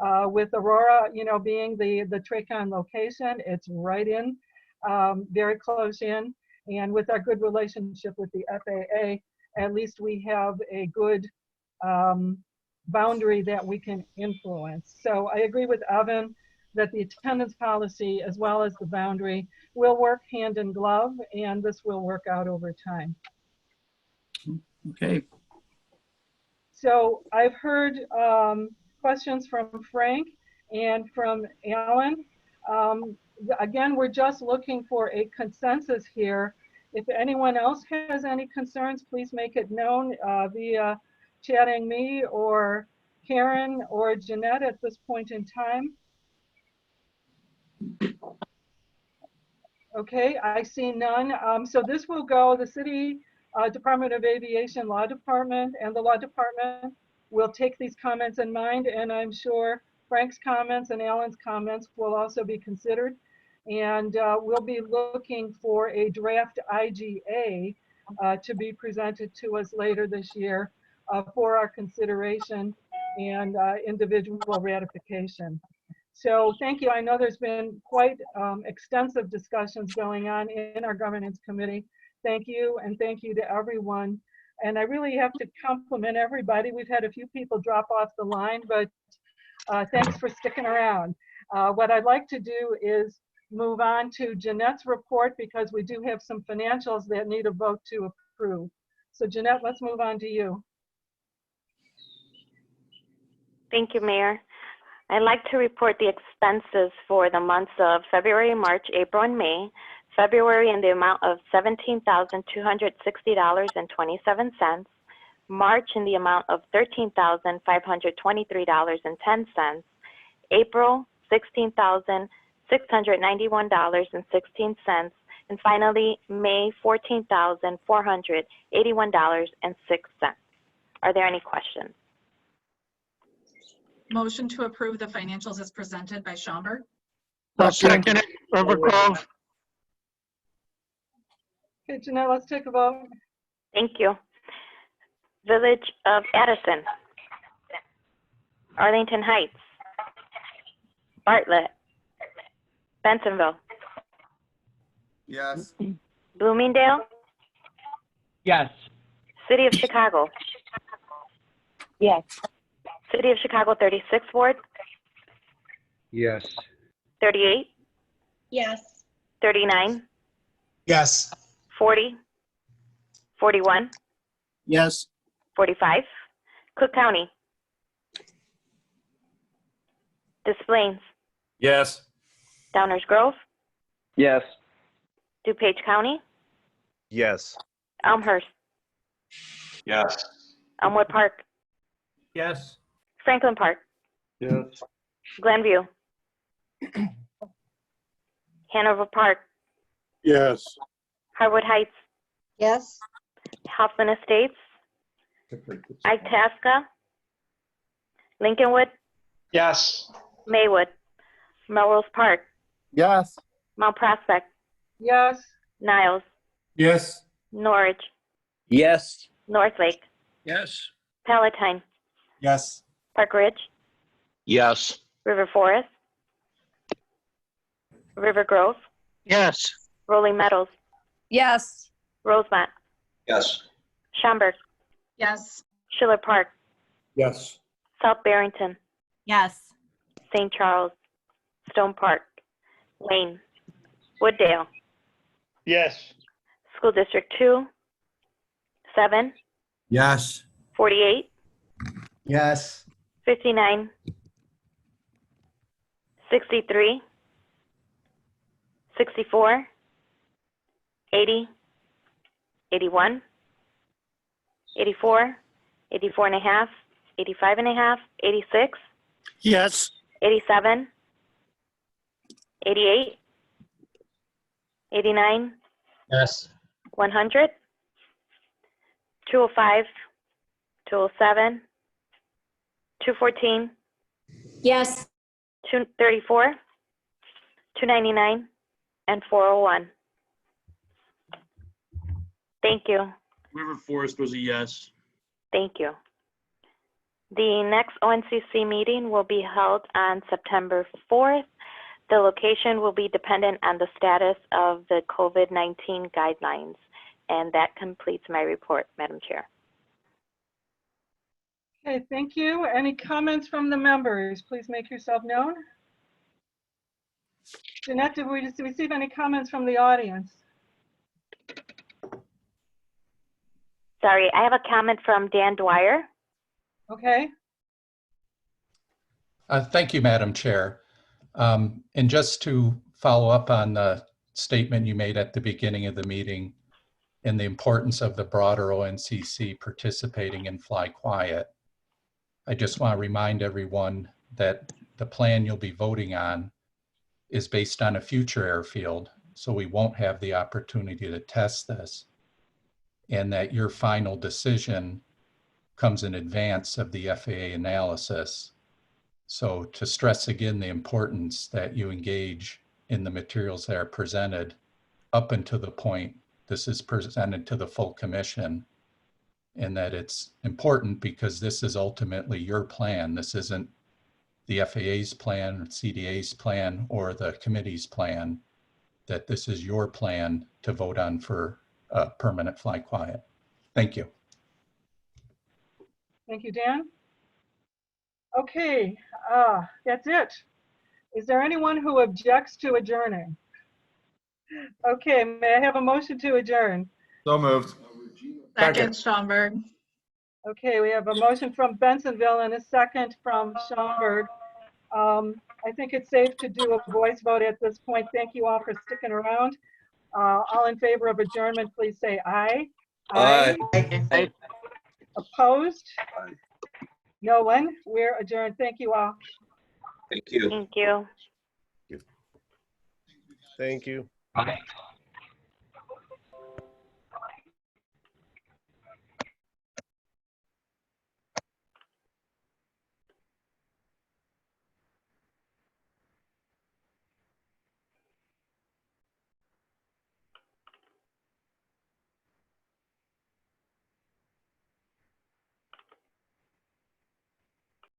With Aurora, being the TRACON location, it's right in, very close in. And with our good relationship with the FAA, at least we have a good boundary that we can influence. So I agree with Evan that the attendance policy as well as the boundary will work hand in glove, and this will work out over time. Okay. So I've heard questions from Frank and from Alan. Again, we're just looking for a consensus here. If anyone else has any concerns, please make it known via chatting me or Karen or Jeanette at this point in time. Okay, I see none. So this will go, the City Department of Aviation Law Department and the Law Department will take these comments in mind, and I'm sure Frank's comments and Alan's comments will also be considered. And we'll be looking for a draft IGA to be presented to us later this year for our consideration and individual ratification. So thank you. I know there's been quite extensive discussions going on in our governance committee. Thank you, and thank you to everyone. And I really have to compliment everybody. We've had a few people drop off the line, but thanks for sticking around. What I'd like to do is move on to Jeanette's report because we do have some financials that need a vote to approve. So Jeanette, let's move on to you. Thank you, Mayor. I'd like to report the expenses for the months of February, March, April, and May. February in the amount of $17,260.27. March in the amount of $13,523.10. April, $16,691.16. And finally, May, $14,481.06. Are there any questions? Motion to approve the financials as presented by Schaumburg. I'll second it. River Grove. Okay, Jeanette, let's take a vote. Thank you. Village of Addison. Arlington Heights. Bartlett. Bentonville. Yes. Bloomingdale. Yes. City of Chicago. Yes. City of Chicago 36th Ward. Yes. 38. Yes. 39. Yes. 40. 41. Yes. 45. Cook County. Des Plaines. Yes. Downers Grove. Yes. DuPage County. Yes. Elmhurst. Yes. Elmwood Park. Yes. Franklin Park. Yes. Glenview. Hanover Park. Yes. Harwood Heights. Yes. Hoffman Estates. Itasca. Lincolnwood. Yes. Maywood. Melrose Park. Yes. Mount Prospect. Yes. Niles. Yes. Norwich. Yes. Northlake. Yes. Palatine. Yes. Park Ridge. Yes. River Forest. River Grove. Yes. Rolling Meadows. Yes. Rosemont. Yes. Schaumburg. Yes. Schiller Park. Yes. South Barrington. Yes. St. Charles. Stone Park. Wayne. Wooddale. Yes. School District 2. 7. Yes. 48. Yes. 59. 63. 64. 80. 81. 84. 84 and a half. 85 and a half. 86. Yes. 87. 88. 89. Yes. 100. 205. 207. 214. Yes. 234. 299. And 401. Thank you. River Forest was a yes. Thank you. The next ONCC meeting will be held on September 4th. The location will be dependent on the status of the COVID-19 guidelines. And that completes my report, Madam Chair. Okay, thank you. Any comments from the members? Please make yourself known. Jeanette, did we receive any comments from the audience? Sorry, I have a comment from Dan Dwyer. Okay, Thank you, Madam Chair. And just to follow up on the statement you made at the beginning of the meeting and the importance of the broader ONCC participating in Fly Quiet, I just want to remind everyone that the plan you'll be voting on is based on a future airfield, so we won't have the opportunity to test this, and that your final decision comes in advance of the FAA analysis. So to stress again the importance that you engage in the materials that are presented up until the point this is presented to the full commission, and that it's important because this is ultimately your plan. This isn't the FAA's plan, CDA's plan, or the committee's plan, that this is your plan to vote on for permanent Fly Quiet. Thank you. thank you, Dan. Okay, that's it. Is there anyone who objects to adjourning? Okay, may I have a motion to adjourn? So moved. Second, Schaumburg. Okay, we have a motion from Bensonville and a second from Schaumburg. I think it's safe to do a voice vote at this point. Thank you all for sticking around. All in favor of adjournment, please say aye. Aye. Opposed? No one? We're adjourned. Thank you all. Thank you. Thank you. Thank you. Bye.